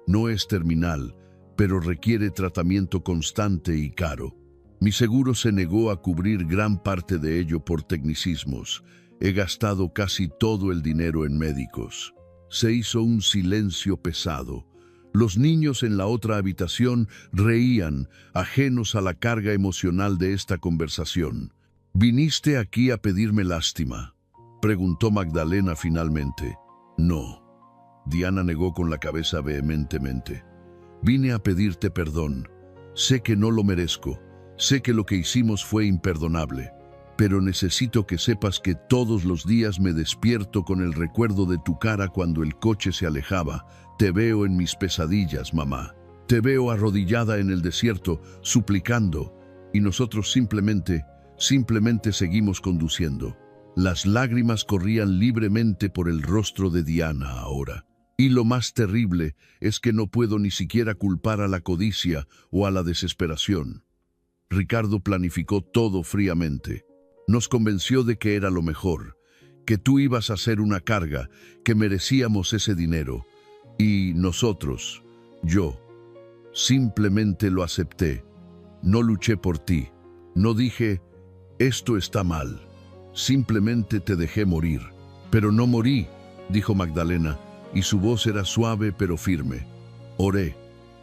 No es terminal, pero requiere tratamiento constante y caro. Mi seguro se negó a cubrir gran parte de ello por tecnicismos. He gastado casi todo el dinero en médicos. Se hizo un silencio pesado. Los niños en la otra habitación reían, ajenos a la carga emocional de esta conversación. ¿Viniste aquí a pedirme lástima?, preguntó Magdalena finalmente. No. Diana negó con la cabeza vehementemente. Vine a pedirte perdón. Sé que no lo merezco. Sé que lo que hicimos fue imperdonable. Pero necesito que sepas que todos los días me despierto con el recuerdo de tu cara cuando el coche se alejaba. Te veo en mis pesadillas, mamá. Te veo arrodillada en el desierto, suplicando, y nosotros simplemente seguimos conduciendo. Las lágrimas corrían libremente por el rostro de Diana ahora. Y lo más terrible es que no puedo ni siquiera culpar a la codicia o a la desesperación. Ricardo planificó todo fríamente. Nos convenció de que era lo mejor, que tú ibas a ser una carga, que merecíamos ese dinero. Y nosotros, yo, simplemente lo acepté. No luché por ti. No dije, esto está mal. Simplemente te dejé morir. Pero no morí, dijo Magdalena, y su voz era suave pero firme. Oré.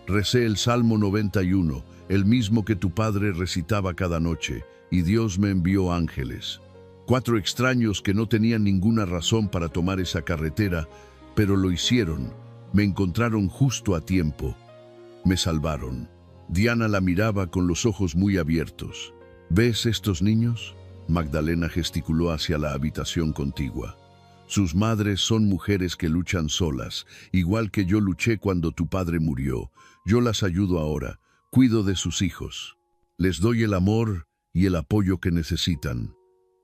Recé el Salmo 91, el mismo que tu padre recitaba cada noche, y Dios me envió ángeles. 4 extraños que no tenían ninguna razón para tomar esa carretera, pero lo hicieron. Me encontraron justo a tiempo. Me salvaron. Diana la miraba con los ojos muy abiertos. ¿Ves estos niños? Magdalena gesticuló hacia la habitación contigua. Sus madres son mujeres que luchan solas, igual que yo luché cuando tu padre murió. Yo las ayudo ahora, cuido de sus hijos. Les doy el amor y el apoyo que necesitan.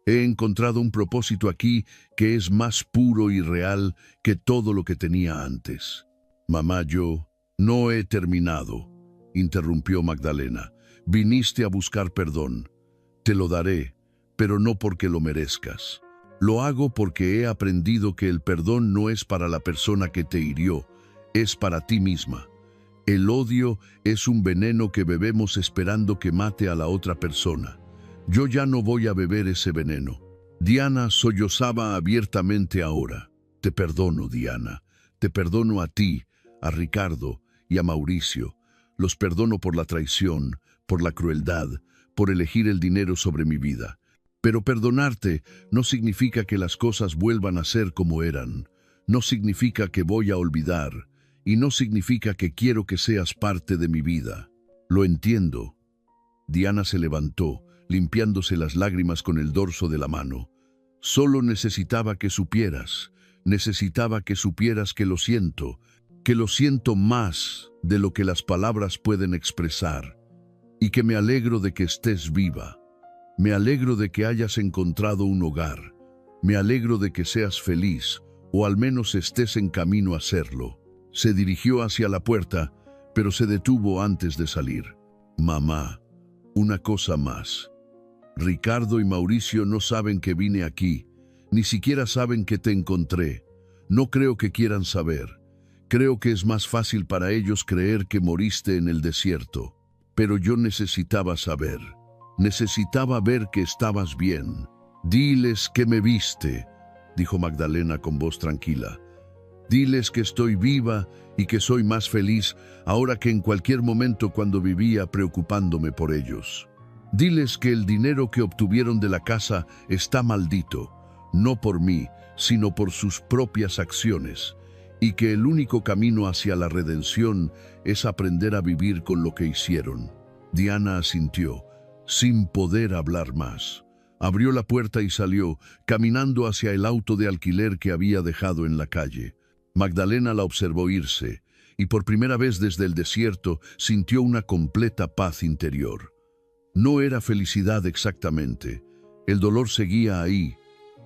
He encontrado un propósito aquí que es más puro y real que todo lo que tenía antes. Mamá, yo no he terminado, interrumpió Magdalena. Viniste a buscar perdón. Te lo daré, pero no porque lo merezcas. Lo hago porque he aprendido que el perdón no es para la persona que te hirió, es para ti misma. El odio es un veneno que bebemos esperando que mate a la otra persona. Yo ya no voy a beber ese veneno. Diana sollozaba abiertamente ahora. Te perdono, Diana. Te perdono a ti, a Ricardo y a Mauricio. Los perdono por la traición, por la crueldad, por elegir el dinero sobre mi vida. Pero perdonarte no significa que las cosas vuelvan a ser como eran. No significa que voy a olvidar. Y no significa que quiero que seas parte de mi vida. Lo entiendo. Diana se levantó, limpiándose las lágrimas con el dorso de la mano. Solo necesitaba que supieras que lo siento más de lo que las palabras pueden expresar, y que me alegro de que estés viva. Me alegro de que hayas encontrado un hogar. Me alegro de que seas feliz, o al menos estés en camino a serlo. Se dirigió hacia la puerta, pero se detuvo antes de salir. Mamá, una cosa más. Ricardo y Mauricio no saben que vine aquí, ni siquiera saben que te encontré. No creo que quieran saber. Creo que es más fácil para ellos creer que moriste en el desierto. Pero yo necesitaba saber. Necesitaba ver que estabas bien. Diles que me viste, dijo Magdalena con voz tranquila. Diles que estoy viva y que soy más feliz ahora que en cualquier momento cuando vivía preocupándome por ellos. Diles que el dinero que obtuvieron de la casa está maldito, no por mí, sino por sus propias acciones, y que el único camino hacia la redención es aprender a vivir con lo que hicieron. Diana asintió, sin poder hablar más. Abrió la puerta y salió, caminando hacia el auto de alquiler que había dejado en la calle. Magdalena la observó irse, y por primera vez desde el desierto sintió una completa paz interior. No era felicidad exactamente. El dolor seguía ahí,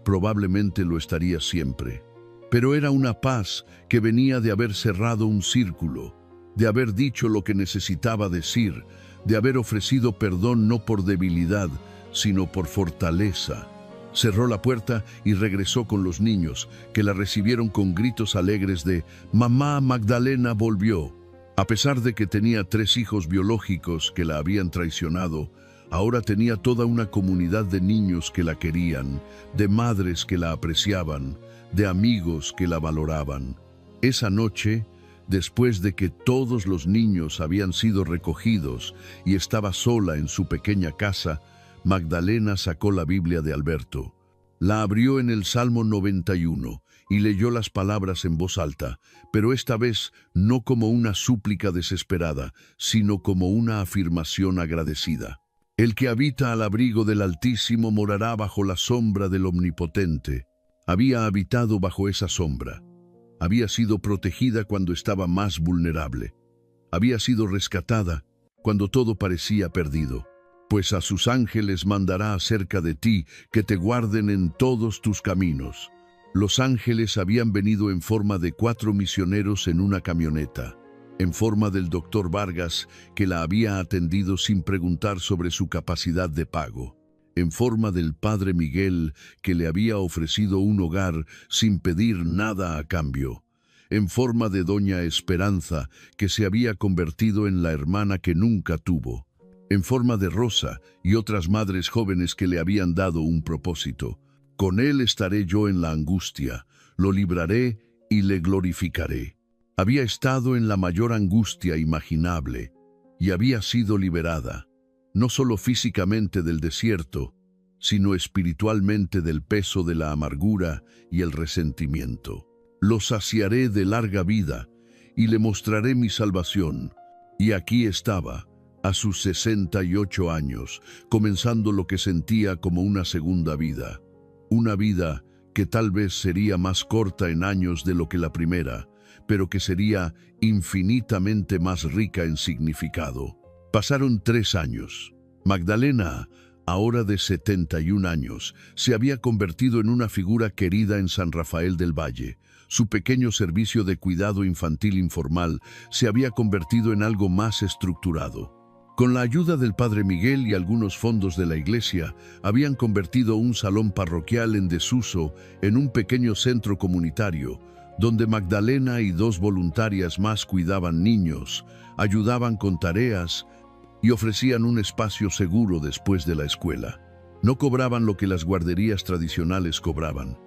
probablemente lo estaría siempre. Pero era una paz que venía de haber cerrado un círculo, de haber dicho lo que necesitaba decir, de haber ofrecido perdón no por debilidad, sino por fortaleza. Cerró la puerta y regresó con los niños, que la recibieron con gritos alegres de «Mamá, Magdalena volvió». A pesar de que tenía 3 hijos biológicos que la habían traicionado, ahora tenía toda una comunidad de niños que la querían, de madres que la apreciaban, de amigos que la valoraban. Esa noche, después de que todos los niños habían sido recogidos y estaba sola en su pequeña casa, Magdalena sacó la Biblia de Alberto. La abrió en el Salmo 91 y leyó las palabras en voz alta, pero esta vez no como una súplica desesperada, sino como una afirmación agradecida. El que habita al abrigo del Altísimo morará bajo la sombra del Omnipotente. Había habitado bajo esa sombra. Había sido protegida cuando estaba más vulnerable. Había sido rescatada cuando todo parecía perdido. Pues a sus ángeles mandará acerca de ti que te guarden en todos tus caminos. Los ángeles habían venido en forma de 4 misioneros en una camioneta, en forma del doctor Vargas, que la había atendido sin preguntar sobre su capacidad de pago, en forma del padre Miguel, que le había ofrecido un hogar sin pedir nada a cambio, en forma de doña Esperanza, que se había convertido en la hermana que nunca tuvo, en forma de Rosa y otras madres jóvenes que le habían dado un propósito. Con él estaré yo en la angustia, lo libraré y le glorificaré. Había estado en la mayor angustia imaginable y había sido liberada, no solo físicamente del desierto, sino espiritualmente del peso de la amargura y el resentimiento. Lo saciaré de larga vida y le mostraré mi salvación. Y aquí estaba, a sus 68 años, comenzando lo que sentía como una segunda vida. Una vida que tal vez sería más corta en años de lo que la primera, pero que sería infinitamente más rica en significado. Pasaron 3 años. Magdalena, ahora de 71 años, se había convertido en una figura querida en San Rafael del Valle. Su pequeño servicio de cuidado infantil informal se había convertido en algo más estructurado. Con la ayuda del Padre Miguel y algunos fondos de la iglesia, habían convertido un salón parroquial en desuso en un pequeño centro comunitario, donde Magdalena y 2 voluntarias más cuidaban niños, ayudaban con tareas y ofrecían un espacio seguro después de la escuela. No cobraban lo que las guarderías tradicionales cobraban.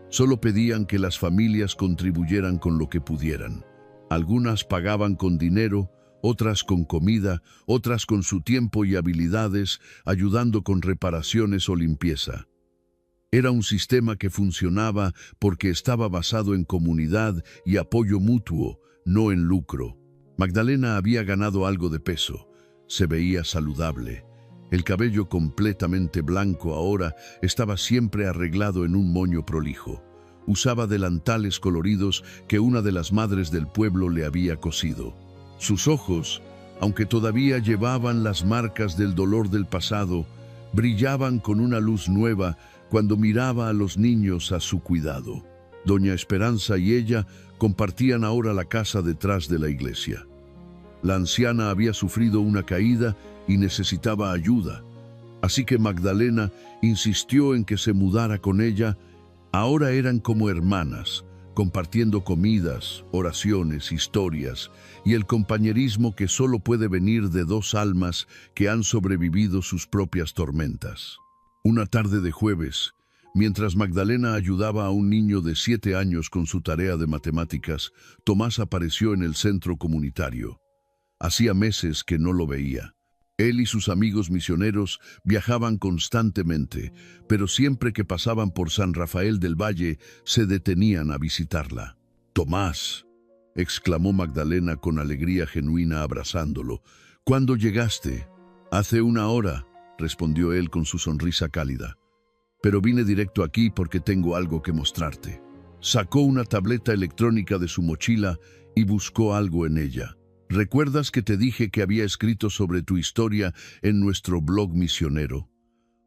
Solo pedían que las familias contribuyeran con lo que pudieran. Algunas pagaban con dinero, otras con comida, otras con su tiempo y habilidades, ayudando con reparaciones o limpieza. Era un sistema que funcionaba porque estaba basado en comunidad y apoyo mutuo, no en lucro. Magdalena había ganado algo de peso. Se veía saludable. El cabello completamente blanco ahora estaba siempre arreglado en un moño prolijo. Usaba delantales coloridos que una de las madres del pueblo le había cosido. Sus ojos, aunque todavía llevaban las marcas del dolor del pasado, brillaban con una luz nueva cuando miraba a los niños a su cuidado. Doña Esperanza y ella compartían ahora la casa detrás de la iglesia. La anciana había sufrido una caída y necesitaba ayuda, así que Magdalena insistió en que se mudara con ella. Ahora eran como hermanas, compartiendo comidas, oraciones, historias y el compañerismo que solo puede venir de 2 almas que han sobrevivido sus propias tormentas. Una tarde de jueves, mientras Magdalena ayudaba a un niño de 7 años con su tarea de matemáticas, Tomás apareció en el centro comunitario. Hacía meses que no lo veía. Él y sus amigos misioneros viajaban constantemente, pero siempre que pasaban por San Rafael del Valle, se detenían a visitarla. «Tomás», exclamó Magdalena con alegría genuina abrazándolo. «¿Cuándo llegaste?» «Hace 1 hora», respondió él con su sonrisa cálida. «Pero vine directo aquí porque tengo algo que mostrarte». Sacó una tableta electrónica de su mochila y buscó algo en ella. ¿Recuerdas que te dije que había escrito sobre tu historia en nuestro blog misionero?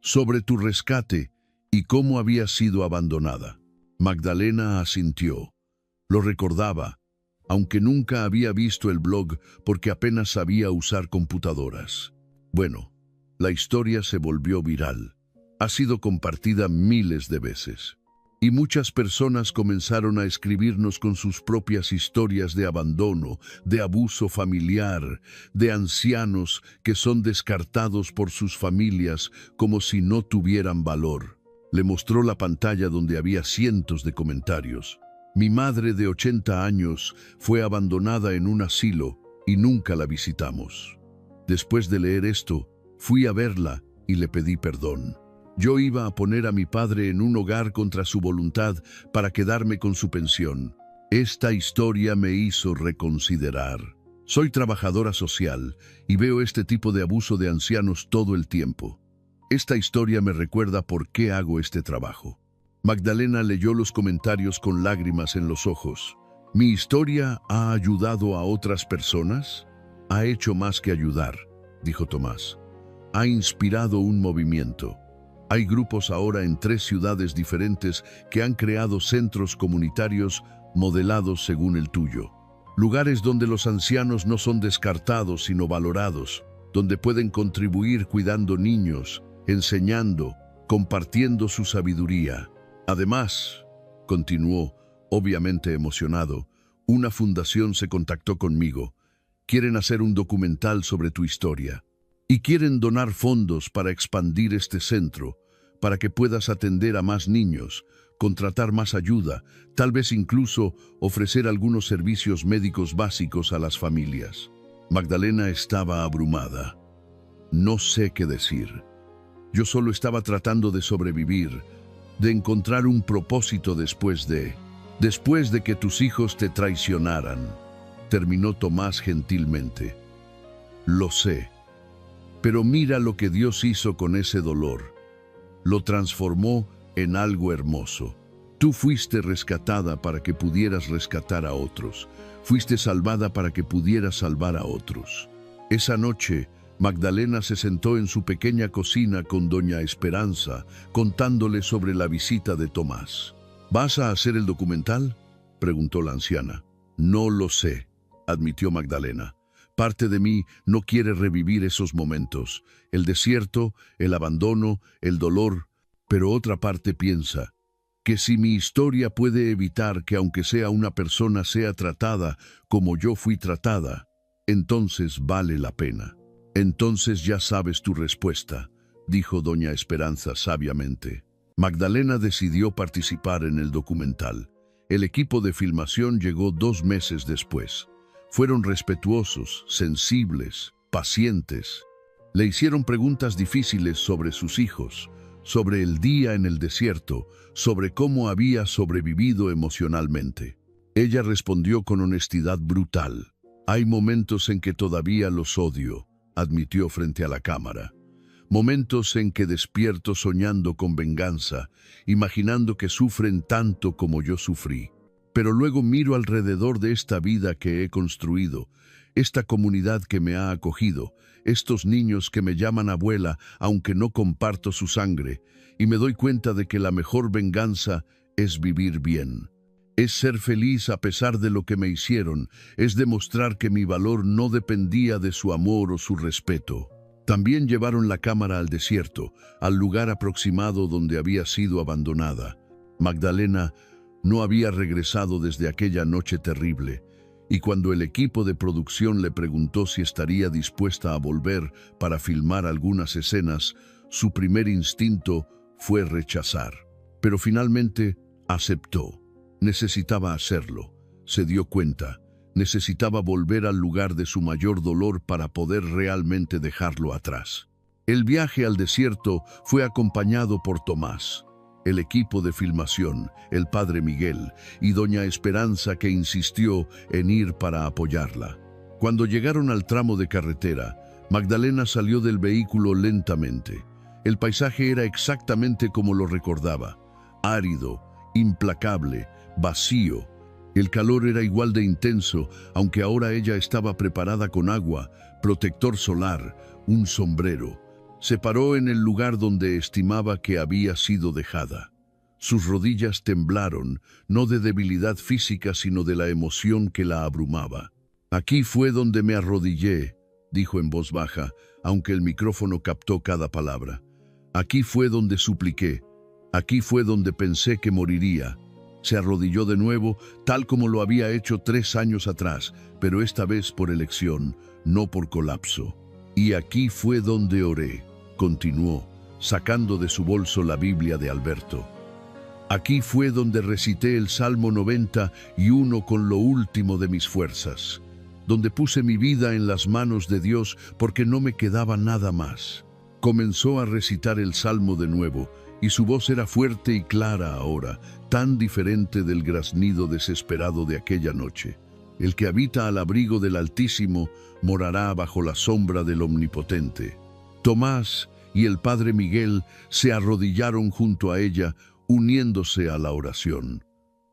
Sobre tu rescate y cómo habías sido abandonada. Magdalena asintió. Lo recordaba, aunque nunca había visto el blog porque apenas sabía usar computadoras. Bueno, la historia se volvió viral. Ha sido compartida miles de veces. Y muchas personas comenzaron a escribirnos con sus propias historias de abandono, de abuso familiar, de ancianos que son descartados por sus familias como si no tuvieran valor. Le mostró la pantalla donde había cientos de comentarios. Mi madre de 80 años fue abandonada en un asilo y nunca la visitamos. Después de leer esto, fui a verla y le pedí perdón. Yo iba a poner a mi padre en un hogar contra su voluntad para quedarme con su pensión. Esta historia me hizo reconsiderar. Soy trabajadora social y veo este tipo de abuso de ancianos todo el tiempo. Esta historia me recuerda por qué hago este trabajo. Magdalena leyó los comentarios con lágrimas en los ojos. ¿Mi historia ha ayudado a otras personas? Ha hecho más que ayudar, dijo Tomás. Ha inspirado un movimiento. Hay grupos ahora en 3 ciudades diferentes que han creado centros comunitarios modelados según el tuyo. Lugares donde los ancianos no son descartados sino valorados, donde pueden contribuir cuidando niños, enseñando, compartiendo su sabiduría. Además, continuó, obviamente emocionado, una fundación se contactó conmigo. Quieren hacer un documental sobre tu historia. Y quieren donar fondos para expandir este centro, para que puedas atender a más niños, contratar más ayuda, tal vez incluso ofrecer algunos servicios médicos básicos a las familias. Magdalena estaba abrumada. No sé qué decir. Yo solo estaba tratando de sobrevivir, de encontrar un propósito después de que tus hijos te traicionaran, terminó Tomás gentilmente. Lo sé. Pero mira lo que Dios hizo con ese dolor. Lo transformó en algo hermoso. Tú fuiste rescatada para que pudieras rescatar a otros. Fuiste salvada para que pudieras salvar a otros. Esa noche, Magdalena se sentó en su pequeña cocina con doña Esperanza, contándole sobre la visita de Tomás. ¿Vas a hacer el documental?, preguntó la anciana. No lo sé, admitió Magdalena. Parte de mí no quiere revivir esos momentos, el desierto, el abandono, el dolor, pero otra parte piensa que si mi historia puede evitar que aunque sea una persona sea tratada como yo fui tratada, entonces vale la pena. Entonces ya sabes tu respuesta, dijo doña Esperanza sabiamente. Magdalena decidió participar en el documental. El equipo de filmación llegó 2 meses después. Fueron respetuosos, sensibles, pacientes. Le hicieron preguntas difíciles sobre sus hijos, sobre el día en el desierto, sobre cómo había sobrevivido emocionalmente. Ella respondió con honestidad brutal. Hay momentos en que todavía los odio, admitió frente a la cámara. Momentos en que despierto soñando con venganza, imaginando que sufren tanto como yo sufrí. Pero luego miro alrededor de esta vida que he construido, esta comunidad que me ha acogido, estos niños que me llaman abuela, aunque no comparto su sangre, y me doy cuenta de que la mejor venganza es vivir bien. Es ser feliz a pesar de lo que me hicieron, es demostrar que mi valor no dependía de su amor o su respeto. También llevaron la cámara al desierto, al lugar aproximado donde había sido abandonada. Magdalena no había regresado desde aquella noche terrible, y cuando el equipo de producción le preguntó si estaría dispuesta a volver para filmar algunas escenas, su primer instinto fue rechazar. Pero finalmente aceptó. Necesitaba hacerlo. Se dio cuenta. Necesitaba volver al lugar de su mayor dolor para poder realmente dejarlo atrás. El viaje al desierto fue acompañado por Tomás, el equipo de filmación, el padre Miguel y doña Esperanza, que insistió en ir para apoyarla. Cuando llegaron al tramo de carretera, Magdalena salió del vehículo lentamente. El paisaje era exactamente como lo recordaba: árido, implacable, vacío. El calor era igual de intenso, aunque ahora ella estaba preparada con agua, protector solar, un sombrero. Se paró en el lugar donde estimaba que había sido dejada. Sus rodillas temblaron, no de debilidad física, sino de la emoción que la abrumaba. Aquí fue donde me arrodillé, dijo en voz baja, aunque el micrófono captó cada palabra. Aquí fue donde supliqué. Aquí fue donde pensé que moriría. Se arrodilló de nuevo, tal como lo había hecho 3 años atrás, pero esta vez por elección, no por colapso. Y aquí fue donde oré, continuó, sacando de su bolso la Biblia de Alberto. Aquí fue donde recité el Salmo 91 con lo último de mis fuerzas, donde puse mi vida en las manos de Dios porque no me quedaba nada más. Comenzó a recitar el Salmo de nuevo, y su voz era fuerte y clara ahora, tan diferente del graznido desesperado de aquella noche. El que habita al abrigo del Altísimo morará bajo la sombra del Omnipotente. Tomás y el padre Miguel se arrodillaron junto a ella, uniéndose a la oración.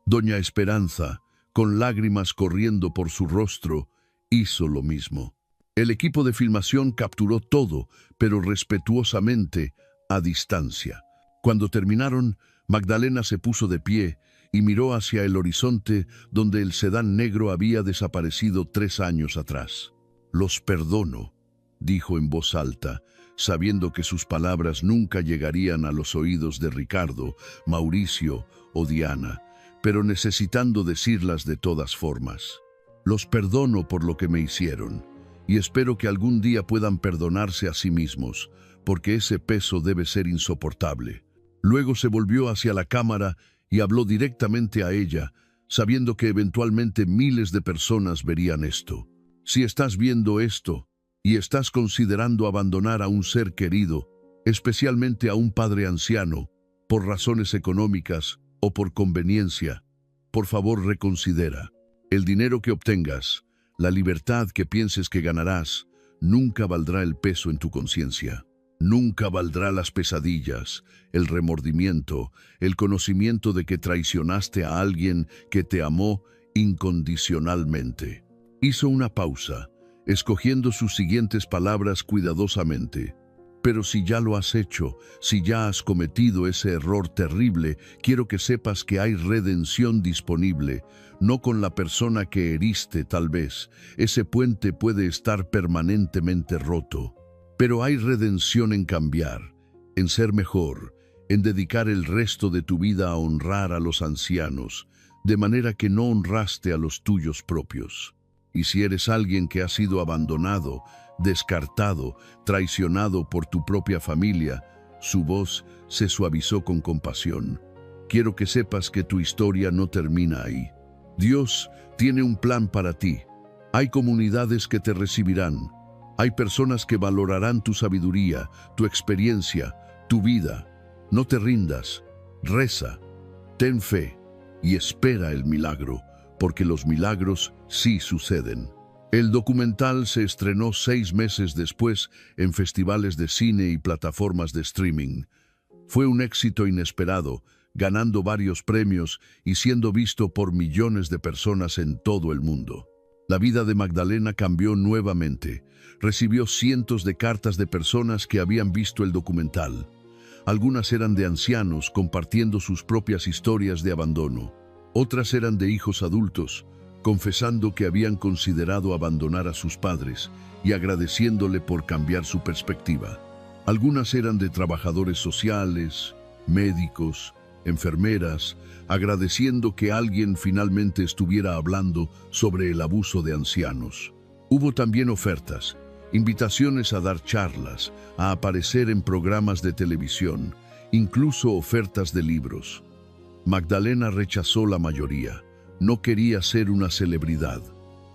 Doña Esperanza, con lágrimas corriendo por su rostro, hizo lo mismo. El equipo de filmación capturó todo, pero respetuosamente, a distancia. Cuando terminaron, Magdalena se puso de pie y miró hacia el horizonte donde el sedán negro había desaparecido 3 años atrás. «Los perdono», dijo en voz alta, sabiendo que sus palabras nunca llegarían a los oídos de Ricardo, Mauricio o Diana, pero necesitando decirlas de todas formas. «Los perdono por lo que me hicieron, y espero que algún día puedan perdonarse a sí mismos, porque ese peso debe ser insoportable». Luego se volvió hacia la cámara y habló directamente a ella, sabiendo que eventualmente miles de personas verían esto. Si estás viendo esto y estás considerando abandonar a un ser querido, especialmente a un padre anciano, por razones económicas o por conveniencia, por favor reconsidera. El dinero que obtengas, la libertad que pienses que ganarás, nunca valdrá el peso en tu conciencia. Nunca valdrá las pesadillas, el remordimiento, el conocimiento de que traicionaste a alguien que te amó incondicionalmente. Hizo una pausa, escogiendo sus siguientes palabras cuidadosamente. Pero si ya lo has hecho, si ya has cometido ese error terrible, quiero que sepas que hay redención disponible, no con la persona que heriste tal vez. Ese puente puede estar permanentemente roto. Pero hay redención en cambiar, en ser mejor, en dedicar el resto de tu vida a honrar a los ancianos, de manera que no honraste a los tuyos propios. Y si eres alguien que ha sido abandonado, descartado, traicionado por tu propia familia, su voz se suavizó con compasión. Quiero que sepas que tu historia no termina ahí. Dios tiene un plan para ti. Hay comunidades que te recibirán. Hay personas que valorarán tu sabiduría, tu experiencia, tu vida. No te rindas. Reza. Ten fe y espera el milagro, porque los milagros sí suceden. El documental se estrenó 6 meses después en festivales de cine y plataformas de streaming. Fue un éxito inesperado, ganando varios premios y siendo visto por millones de personas en todo el mundo. La vida de Magdalena cambió nuevamente. Recibió cientos de cartas de personas que habían visto el documental. Algunas eran de ancianos compartiendo sus propias historias de abandono. Otras eran de hijos adultos, confesando que habían considerado abandonar a sus padres y agradeciéndole por cambiar su perspectiva. Algunas eran de trabajadores sociales, médicos, enfermeras, agradeciendo que alguien finalmente estuviera hablando sobre el abuso de ancianos. Hubo también ofertas, invitaciones a dar charlas, a aparecer en programas de televisión, incluso ofertas de libros. Magdalena rechazó la mayoría. No quería ser una celebridad.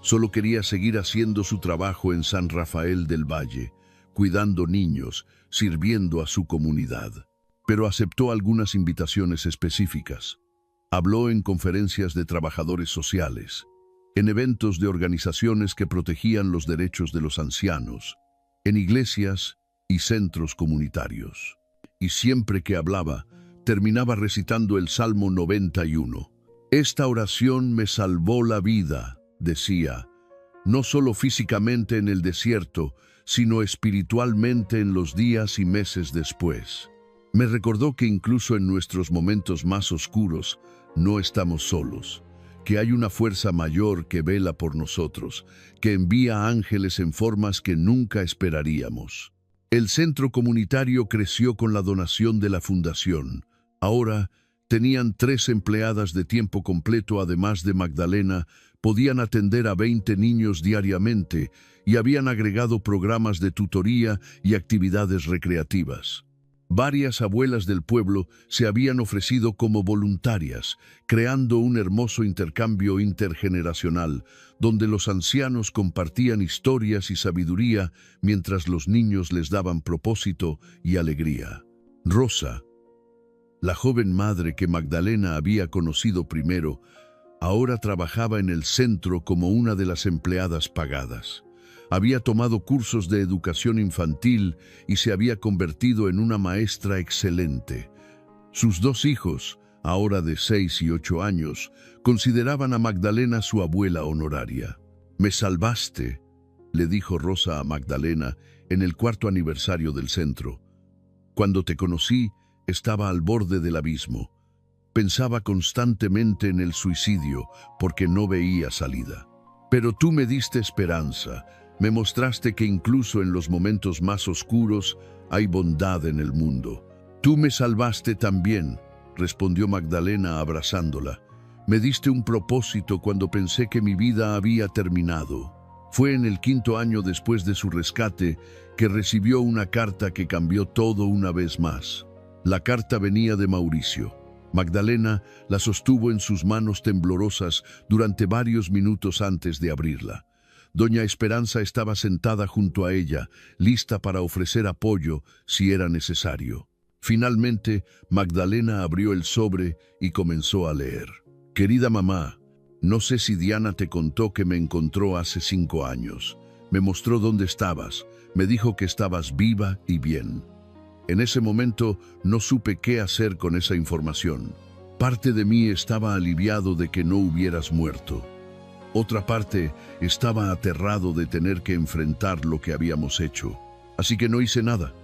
Solo quería seguir haciendo su trabajo en San Rafael del Valle, cuidando niños, sirviendo a su comunidad. Pero aceptó algunas invitaciones específicas. Habló en conferencias de trabajadores sociales, en eventos de organizaciones que protegían los derechos de los ancianos, en iglesias y centros comunitarios. Y siempre que hablaba, terminaba recitando el Salmo 91. Esta oración me salvó la vida, decía, no solo físicamente en el desierto, sino espiritualmente en los días y meses después. Me recordó que incluso en nuestros momentos más oscuros no estamos solos, que hay una fuerza mayor que vela por nosotros, que envía ángeles en formas que nunca esperaríamos. El centro comunitario creció con la donación de la fundación. Ahora tenían 3 empleadas de tiempo completo, además de Magdalena, podían atender a 20 niños diariamente y habían agregado programas de tutoría y actividades recreativas. Varias abuelas del pueblo se habían ofrecido como voluntarias, creando un hermoso intercambio intergeneracional, donde los ancianos compartían historias y sabiduría mientras los niños les daban propósito y alegría. Rosa, la joven madre que Magdalena había conocido primero, ahora trabajaba en el centro como una de las empleadas pagadas. Había tomado cursos de educación infantil y se había convertido en una maestra excelente. Sus 2 hijos, ahora de 6 y 8 años, consideraban a Magdalena su abuela honoraria. «Me salvaste», le dijo Rosa a Magdalena en el 4º aniversario del centro. «Cuando te conocí, estaba al borde del abismo. Pensaba constantemente en el suicidio porque no veía salida. Pero tú me diste esperanza, me mostraste que incluso en los momentos más oscuros hay bondad en el mundo. Tú me salvaste también», respondió Magdalena abrazándola. «Me diste un propósito cuando pensé que mi vida había terminado». Fue en el 5º año después de su rescate que recibió una carta que cambió todo una vez más. La carta venía de Mauricio. Magdalena la sostuvo en sus manos temblorosas durante varios minutos antes de abrirla. Doña Esperanza estaba sentada junto a ella, lista para ofrecer apoyo si era necesario. Finalmente, Magdalena abrió el sobre y comenzó a leer. «Querida mamá, no sé si Diana te contó que me encontró hace 5 años. Me mostró dónde estabas, me dijo que estabas viva y bien. En ese momento no supe qué hacer con esa información. Parte de mí estaba aliviado de que no hubieras muerto. Otra parte estaba aterrado de tener que enfrentar lo que habíamos hecho. Así que no hice nada.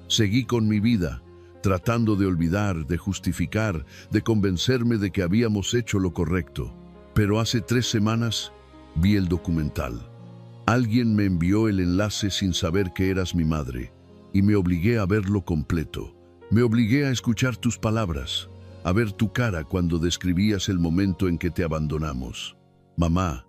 Seguí con mi vida, tratando de olvidar, de justificar, de convencerme de que habíamos hecho lo correcto. Pero hace 3 semanas vi el documental. Alguien me envió el enlace sin saber que eras mi madre, y me obligué a verlo completo. Me obligué a escuchar tus palabras, a ver tu cara cuando describías el momento en que te abandonamos. Mamá,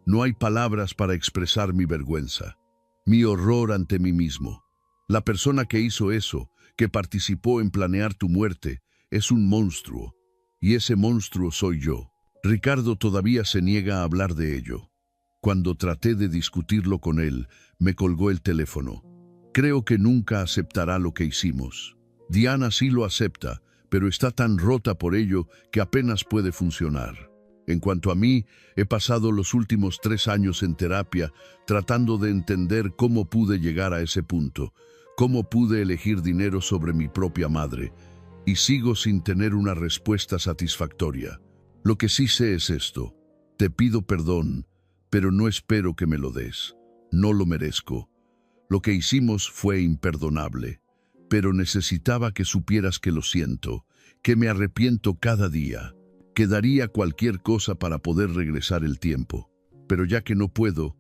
no hay palabras para expresar mi vergüenza, mi horror ante mí mismo. La persona que hizo eso, que participó en planear tu muerte, es un monstruo, y ese monstruo soy yo. Ricardo todavía se niega a hablar de ello. Cuando traté de discutirlo con él, me colgó el teléfono. Creo que nunca aceptará lo que hicimos. Diana sí lo acepta, pero está tan rota por ello que apenas puede funcionar. En cuanto a mí, he pasado los últimos 3 años en terapia tratando de entender cómo pude llegar a ese punto, cómo pude elegir dinero sobre mi propia madre, y sigo sin tener una respuesta satisfactoria. Lo que sí sé es esto: te pido perdón, pero no espero que me lo des. No lo merezco. Lo que hicimos fue imperdonable, pero necesitaba que supieras que lo siento, que me arrepiento cada día, que daría cualquier cosa para poder regresar el tiempo. Pero ya que no puedo,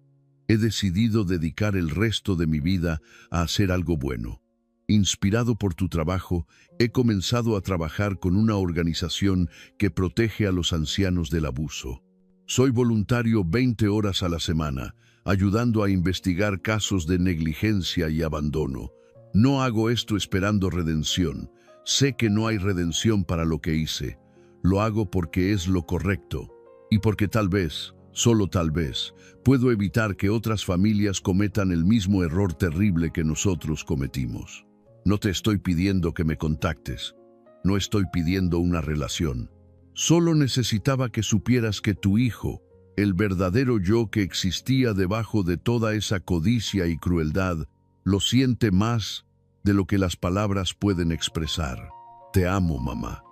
he decidido dedicar el resto de mi vida a hacer algo bueno. Inspirado por tu trabajo, he comenzado a trabajar con una organización que protege a los ancianos del abuso. Soy voluntario 20 horas a la semana, ayudando a investigar casos de negligencia y abandono. No hago esto esperando redención. Sé que no hay redención para lo que hice. Lo hago porque es lo correcto y porque tal vez, solo tal vez, puedo evitar que otras familias cometan el mismo error terrible que nosotros cometimos. No te estoy pidiendo que me contactes. No estoy pidiendo una relación. Solo necesitaba que supieras que tu hijo, el verdadero yo que existía debajo de toda esa codicia y crueldad, lo siente más de lo que las palabras pueden expresar. Te amo, mamá.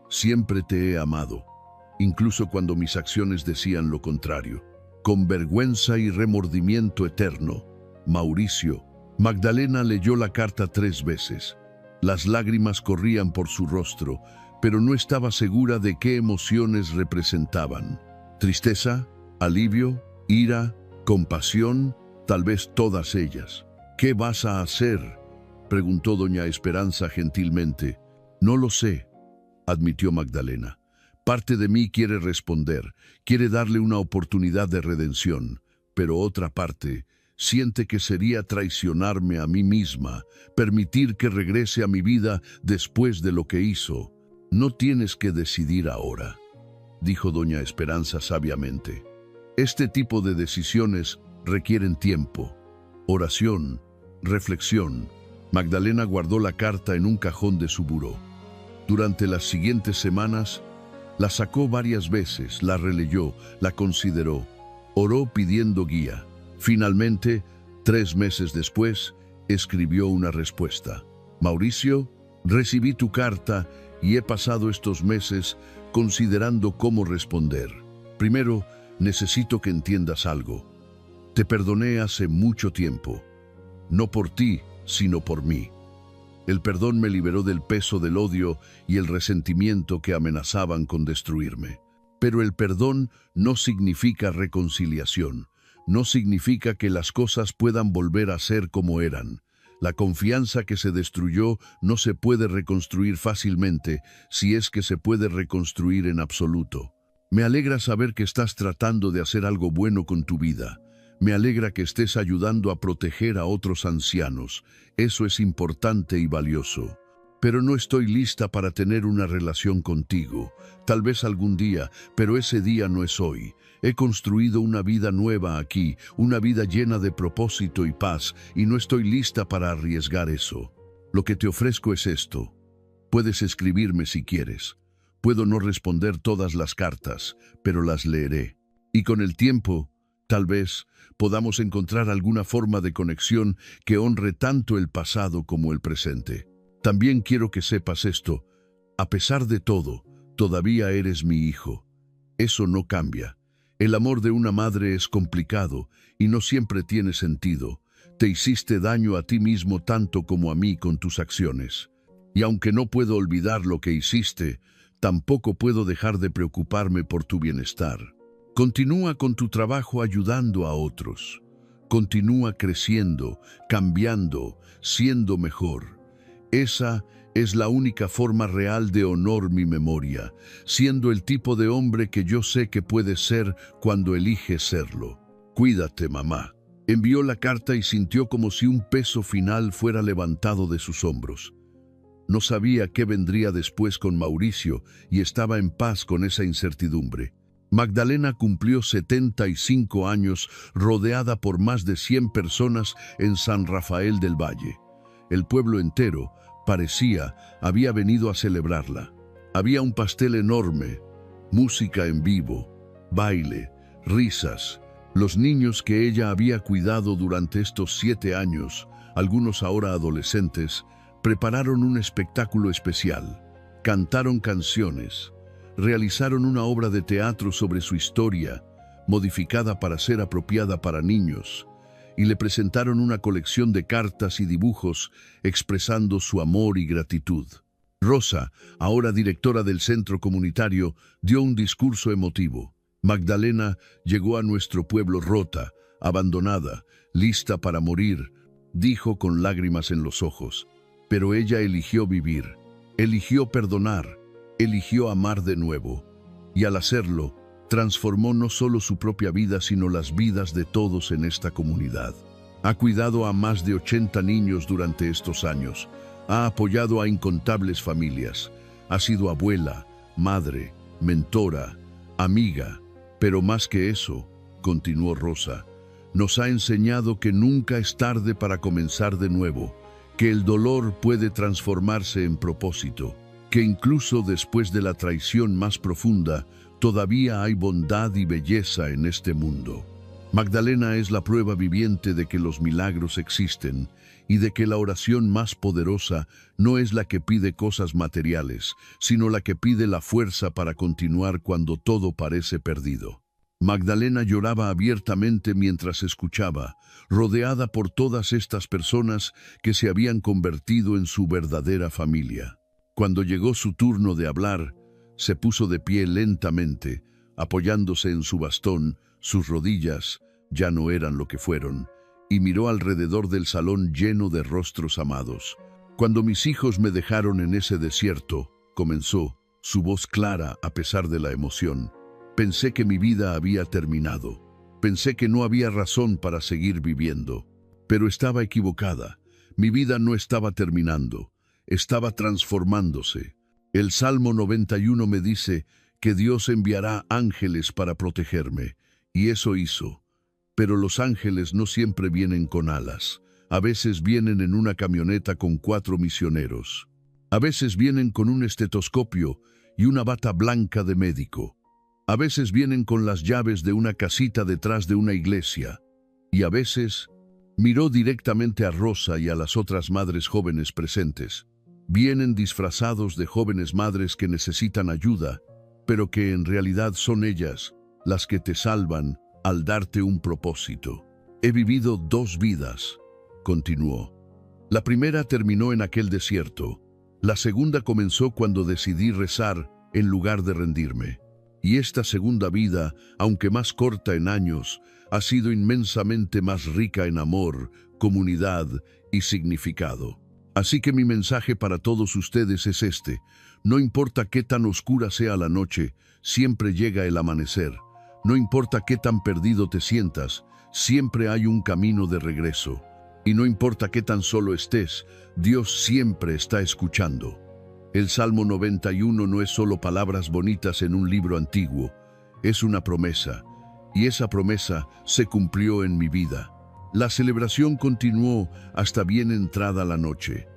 Siempre te he amado, incluso cuando mis acciones decían lo contrario. Con vergüenza y remordimiento eterno, Mauricio. Magdalena leyó la carta 3 veces. Las lágrimas corrían por su rostro, pero no estaba segura de qué emociones representaban. Tristeza, alivio, ira, compasión, tal vez todas ellas. ¿Qué vas a hacer?, preguntó doña Esperanza gentilmente. No lo sé, admitió Magdalena. Parte de mí quiere responder, quiere darle una oportunidad de redención, pero otra parte siente que sería traicionarme a mí misma, permitir que regrese a mi vida después de lo que hizo. No tienes que decidir ahora, dijo doña Esperanza sabiamente. Este tipo de decisiones requieren tiempo, oración, reflexión. Magdalena guardó la carta en un cajón de su buró. Durante las siguientes semanas, la sacó varias veces, la releyó, la consideró, oró pidiendo guía. Finalmente, 3 meses después, escribió una respuesta. Mauricio, recibí tu carta y he pasado estos meses considerando cómo responder. Primero, necesito que entiendas algo. Te perdoné hace mucho tiempo. No por ti, sino por mí. El perdón me liberó del peso del odio y el resentimiento que amenazaban con destruirme. Pero el perdón no significa reconciliación. No significa que las cosas puedan volver a ser como eran. La confianza que se destruyó no se puede reconstruir fácilmente, si es que se puede reconstruir en absoluto. Me alegra saber que estás tratando de hacer algo bueno con tu vida. Me alegra que estés ayudando a proteger a otros ancianos. Eso es importante y valioso. Pero no estoy lista para tener una relación contigo. Tal vez algún día, pero ese día no es hoy. He construido una vida nueva aquí, una vida llena de propósito y paz, y no estoy lista para arriesgar eso. Lo que te ofrezco es esto. Puedes escribirme si quieres. Puedo no responder todas las cartas, pero las leeré. Y con el tiempo, Tal vez podamos encontrar alguna forma de conexión que honre tanto el pasado como el presente. También quiero que sepas esto: a pesar de todo, todavía eres mi hijo. Eso no cambia. El amor de una madre es complicado y no siempre tiene sentido. Te hiciste daño a ti mismo tanto como a mí con tus acciones. Y aunque no puedo olvidar lo que hiciste, tampoco puedo dejar de preocuparme por tu bienestar. Continúa con tu trabajo ayudando a otros. Continúa creciendo, cambiando, siendo mejor. Esa es la única forma real de honrar mi memoria, siendo el tipo de hombre que yo sé que puedes ser cuando eliges serlo. Cuídate, mamá. Envió la carta y sintió como si un peso final fuera levantado de sus hombros. No sabía qué vendría después con Mauricio y estaba en paz con esa incertidumbre. Magdalena cumplió 75 años, rodeada por más de 100 personas en San Rafael del Valle. El pueblo entero, parecía, había venido a celebrarla. Había un pastel enorme, música en vivo, baile, risas. Los niños que ella había cuidado durante estos 7 años, algunos ahora adolescentes, prepararon un espectáculo especial. Cantaron canciones, realizaron una obra de teatro sobre su historia, modificada para ser apropiada para niños, y le presentaron una colección de cartas y dibujos expresando su amor y gratitud. Rosa, ahora directora del centro comunitario, dio un discurso emotivo. Magdalena llegó a nuestro pueblo rota, abandonada, lista para morir, dijo con lágrimas en los ojos. Pero ella eligió vivir, eligió perdonar, eligió amar de nuevo. Y al hacerlo, transformó no solo su propia vida, sino las vidas de todos en esta comunidad. Ha cuidado a más de 80 niños durante estos años, ha apoyado a incontables familias, ha sido abuela, madre, mentora, amiga. Pero más que eso, continuó Rosa, nos ha enseñado que nunca es tarde para comenzar de nuevo, que el dolor puede transformarse en propósito, que incluso después de la traición más profunda, todavía hay bondad y belleza en este mundo. Magdalena es la prueba viviente de que los milagros existen y de que la oración más poderosa no es la que pide cosas materiales, sino la que pide la fuerza para continuar cuando todo parece perdido. Magdalena lloraba abiertamente mientras escuchaba, rodeada por todas estas personas que se habían convertido en su verdadera familia. Cuando llegó su turno de hablar, se puso de pie lentamente, apoyándose en su bastón. Sus rodillas ya no eran lo que fueron, y miró alrededor del salón lleno de rostros amados. Cuando mis hijos me dejaron en ese desierto, comenzó, su voz clara a pesar de la emoción. Pensé que mi vida había terminado. Pensé que no había razón para seguir viviendo. Pero estaba equivocada. Mi vida no estaba terminando. Estaba transformándose. El Salmo 91 me dice que Dios enviará ángeles para protegerme. Y eso hizo. Pero los ángeles no siempre vienen con alas. A veces vienen en una camioneta con 4 misioneros. A veces vienen con un estetoscopio y una bata blanca de médico. A veces vienen con las llaves de una casita detrás de una iglesia. Y a veces miró directamente a Rosa y a las otras madres jóvenes presentes. Vienen disfrazados de jóvenes madres que necesitan ayuda, pero que en realidad son ellas las que te salvan al darte un propósito. He vivido 2 vidas, continuó. La primera terminó en aquel desierto. La segunda comenzó cuando decidí rezar en lugar de rendirme. Y esta segunda vida, aunque más corta en años, ha sido inmensamente más rica en amor, comunidad y significado. Así que mi mensaje para todos ustedes es este: no importa qué tan oscura sea la noche, siempre llega el amanecer. No importa qué tan perdido te sientas, siempre hay un camino de regreso. Y no importa qué tan solo estés, Dios siempre está escuchando. El Salmo 91 no es solo palabras bonitas en un libro antiguo, es una promesa, y esa promesa se cumplió en mi vida. La celebración continuó hasta bien entrada la noche.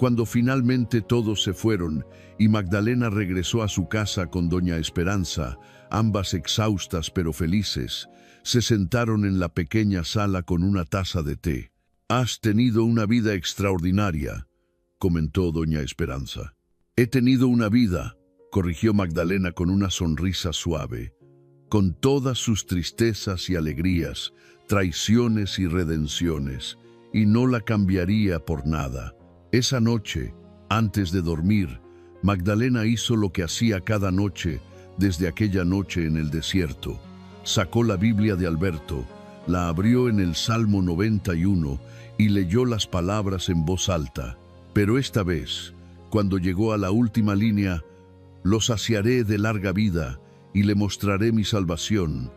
Cuando finalmente todos se fueron y Magdalena regresó a su casa con doña Esperanza, ambas exhaustas pero felices, se sentaron en la pequeña sala con una taza de té. «Has tenido una vida extraordinaria», comentó doña Esperanza. «He tenido una vida», corrigió Magdalena con una sonrisa suave, «con todas sus tristezas y alegrías, traiciones y redenciones, y no la cambiaría por nada». Esa noche, antes de dormir, Magdalena hizo lo que hacía cada noche desde aquella noche en el desierto. Sacó la Biblia de Alberto, la abrió en el Salmo 91 y leyó las palabras en voz alta. Pero esta vez, cuando llegó a la última línea, «Lo saciaré de larga vida y le mostraré mi salvación»,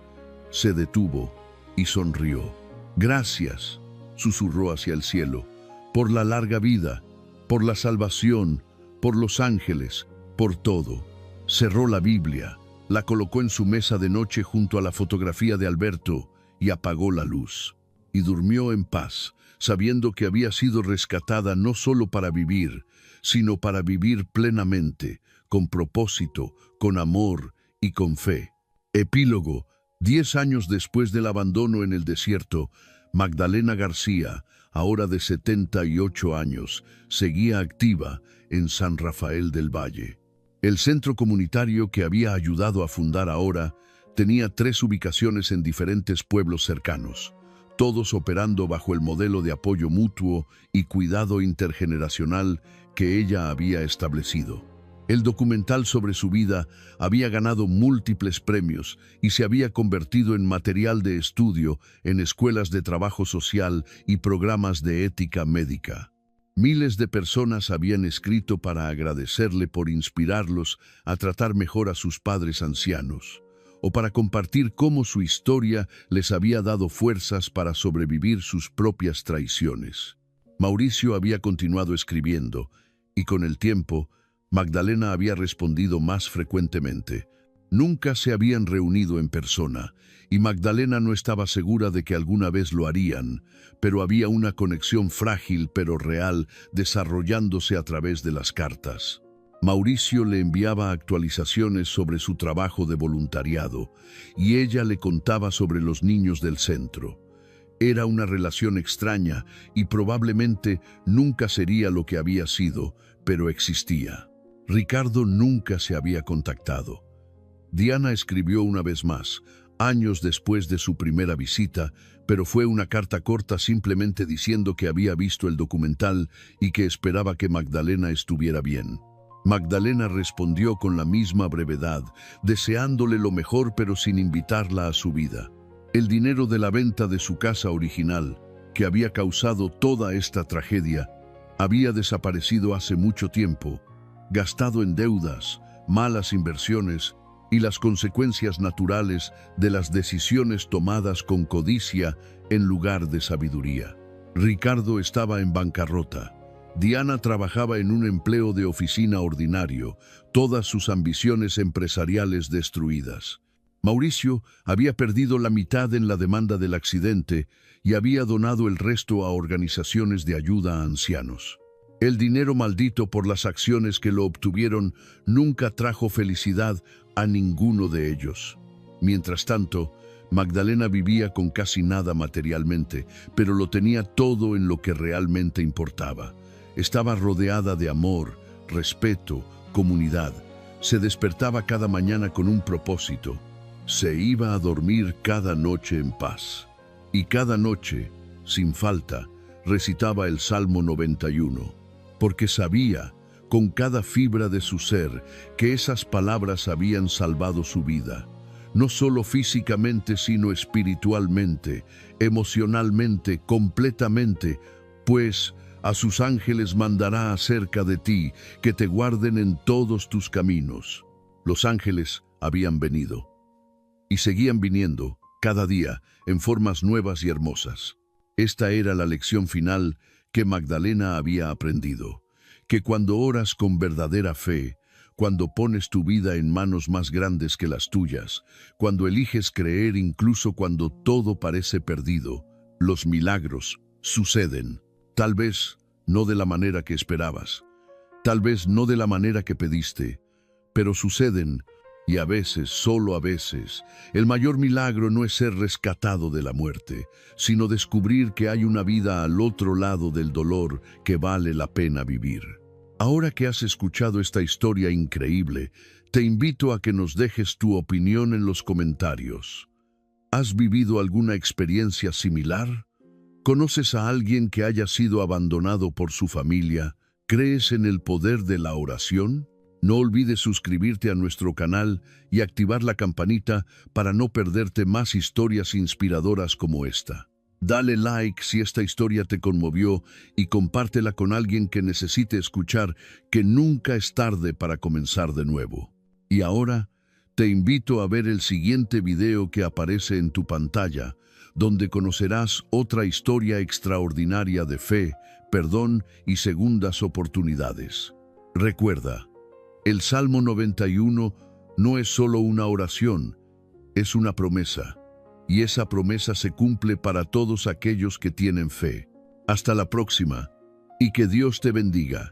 se detuvo y sonrió. «Gracias», susurró hacia el cielo, «por la larga vida, por la salvación, por los ángeles, por todo». Cerró la Biblia, la colocó en su mesa de noche junto a la fotografía de Alberto y apagó la luz. Y durmió en paz, sabiendo que había sido rescatada no solo para vivir, sino para vivir plenamente, con propósito, con amor y con fe. Epílogo. 10 años después del abandono en el desierto, Magdalena García, ahora de 78 años, seguía activa en San Rafael del Valle. El centro comunitario que había ayudado a fundar ahora tenía 3 ubicaciones en diferentes pueblos cercanos, todos operando bajo el modelo de apoyo mutuo y cuidado intergeneracional que ella había establecido. El documental sobre su vida había ganado múltiples premios y se había convertido en material de estudio en escuelas de trabajo social y programas de ética médica. Miles de personas habían escrito para agradecerle por inspirarlos a tratar mejor a sus padres ancianos, o para compartir cómo su historia les había dado fuerzas para sobrevivir sus propias traiciones. Mauricio había continuado escribiendo, y con el tiempo, Magdalena había respondido más frecuentemente. Nunca se habían reunido en persona, y Magdalena no estaba segura de que alguna vez lo harían, pero había una conexión frágil pero real desarrollándose a través de las cartas. Mauricio le enviaba actualizaciones sobre su trabajo de voluntariado, y ella le contaba sobre los niños del centro. Era una relación extraña y probablemente nunca sería lo que había sido, pero existía. Ricardo nunca se había contactado. Diana escribió una vez más, años después de su primera visita, pero fue una carta corta simplemente diciendo que había visto el documental y que esperaba que Magdalena estuviera bien. Magdalena respondió con la misma brevedad, deseándole lo mejor pero sin invitarla a su vida. El dinero de la venta de su casa original, que había causado toda esta tragedia, había desaparecido hace mucho tiempo, gastado en deudas, malas inversiones y las consecuencias naturales de las decisiones tomadas con codicia en lugar de sabiduría. Ricardo estaba en bancarrota. Diana trabajaba en un empleo de oficina ordinario, todas sus ambiciones empresariales destruidas. Mauricio había perdido la mitad en la demanda del accidente y había donado el resto a organizaciones de ayuda a ancianos. El dinero maldito por las acciones que lo obtuvieron nunca trajo felicidad a ninguno de ellos. Mientras tanto, Magdalena vivía con casi nada materialmente, pero lo tenía todo en lo que realmente importaba. Estaba rodeada de amor, respeto, comunidad. Se despertaba cada mañana con un propósito. Se iba a dormir cada noche en paz. Y cada noche, sin falta, recitaba el Salmo 91, porque sabía, con cada fibra de su ser, que esas palabras habían salvado su vida, no solo físicamente, sino espiritualmente, emocionalmente, completamente, pues a sus ángeles mandará acerca de ti, que te guarden en todos tus caminos. Los ángeles habían venido, y seguían viniendo, cada día, en formas nuevas y hermosas. Esta era la lección final que Magdalena había aprendido, que cuando oras con verdadera fe, cuando pones tu vida en manos más grandes que las tuyas, cuando eliges creer incluso cuando todo parece perdido, los milagros suceden. Tal vez no de la manera que esperabas, tal vez no de la manera que pediste, pero suceden, y a veces, solo a veces, el mayor milagro no es ser rescatado de la muerte, sino descubrir que hay una vida al otro lado del dolor que vale la pena vivir. Ahora que has escuchado esta historia increíble, te invito a que nos dejes tu opinión en los comentarios. ¿Has vivido alguna experiencia similar? ¿Conoces a alguien que haya sido abandonado por su familia? ¿Crees en el poder de la oración? No olvides suscribirte a nuestro canal y activar la campanita para no perderte más historias inspiradoras como esta. Dale like si esta historia te conmovió y compártela con alguien que necesite escuchar que nunca es tarde para comenzar de nuevo. Y ahora, te invito a ver el siguiente video que aparece en tu pantalla, donde conocerás otra historia extraordinaria de fe, perdón y segundas oportunidades. Recuerda, el Salmo 91 no es solo una oración, es una promesa, y esa promesa se cumple para todos aquellos que tienen fe. Hasta la próxima, y que Dios te bendiga.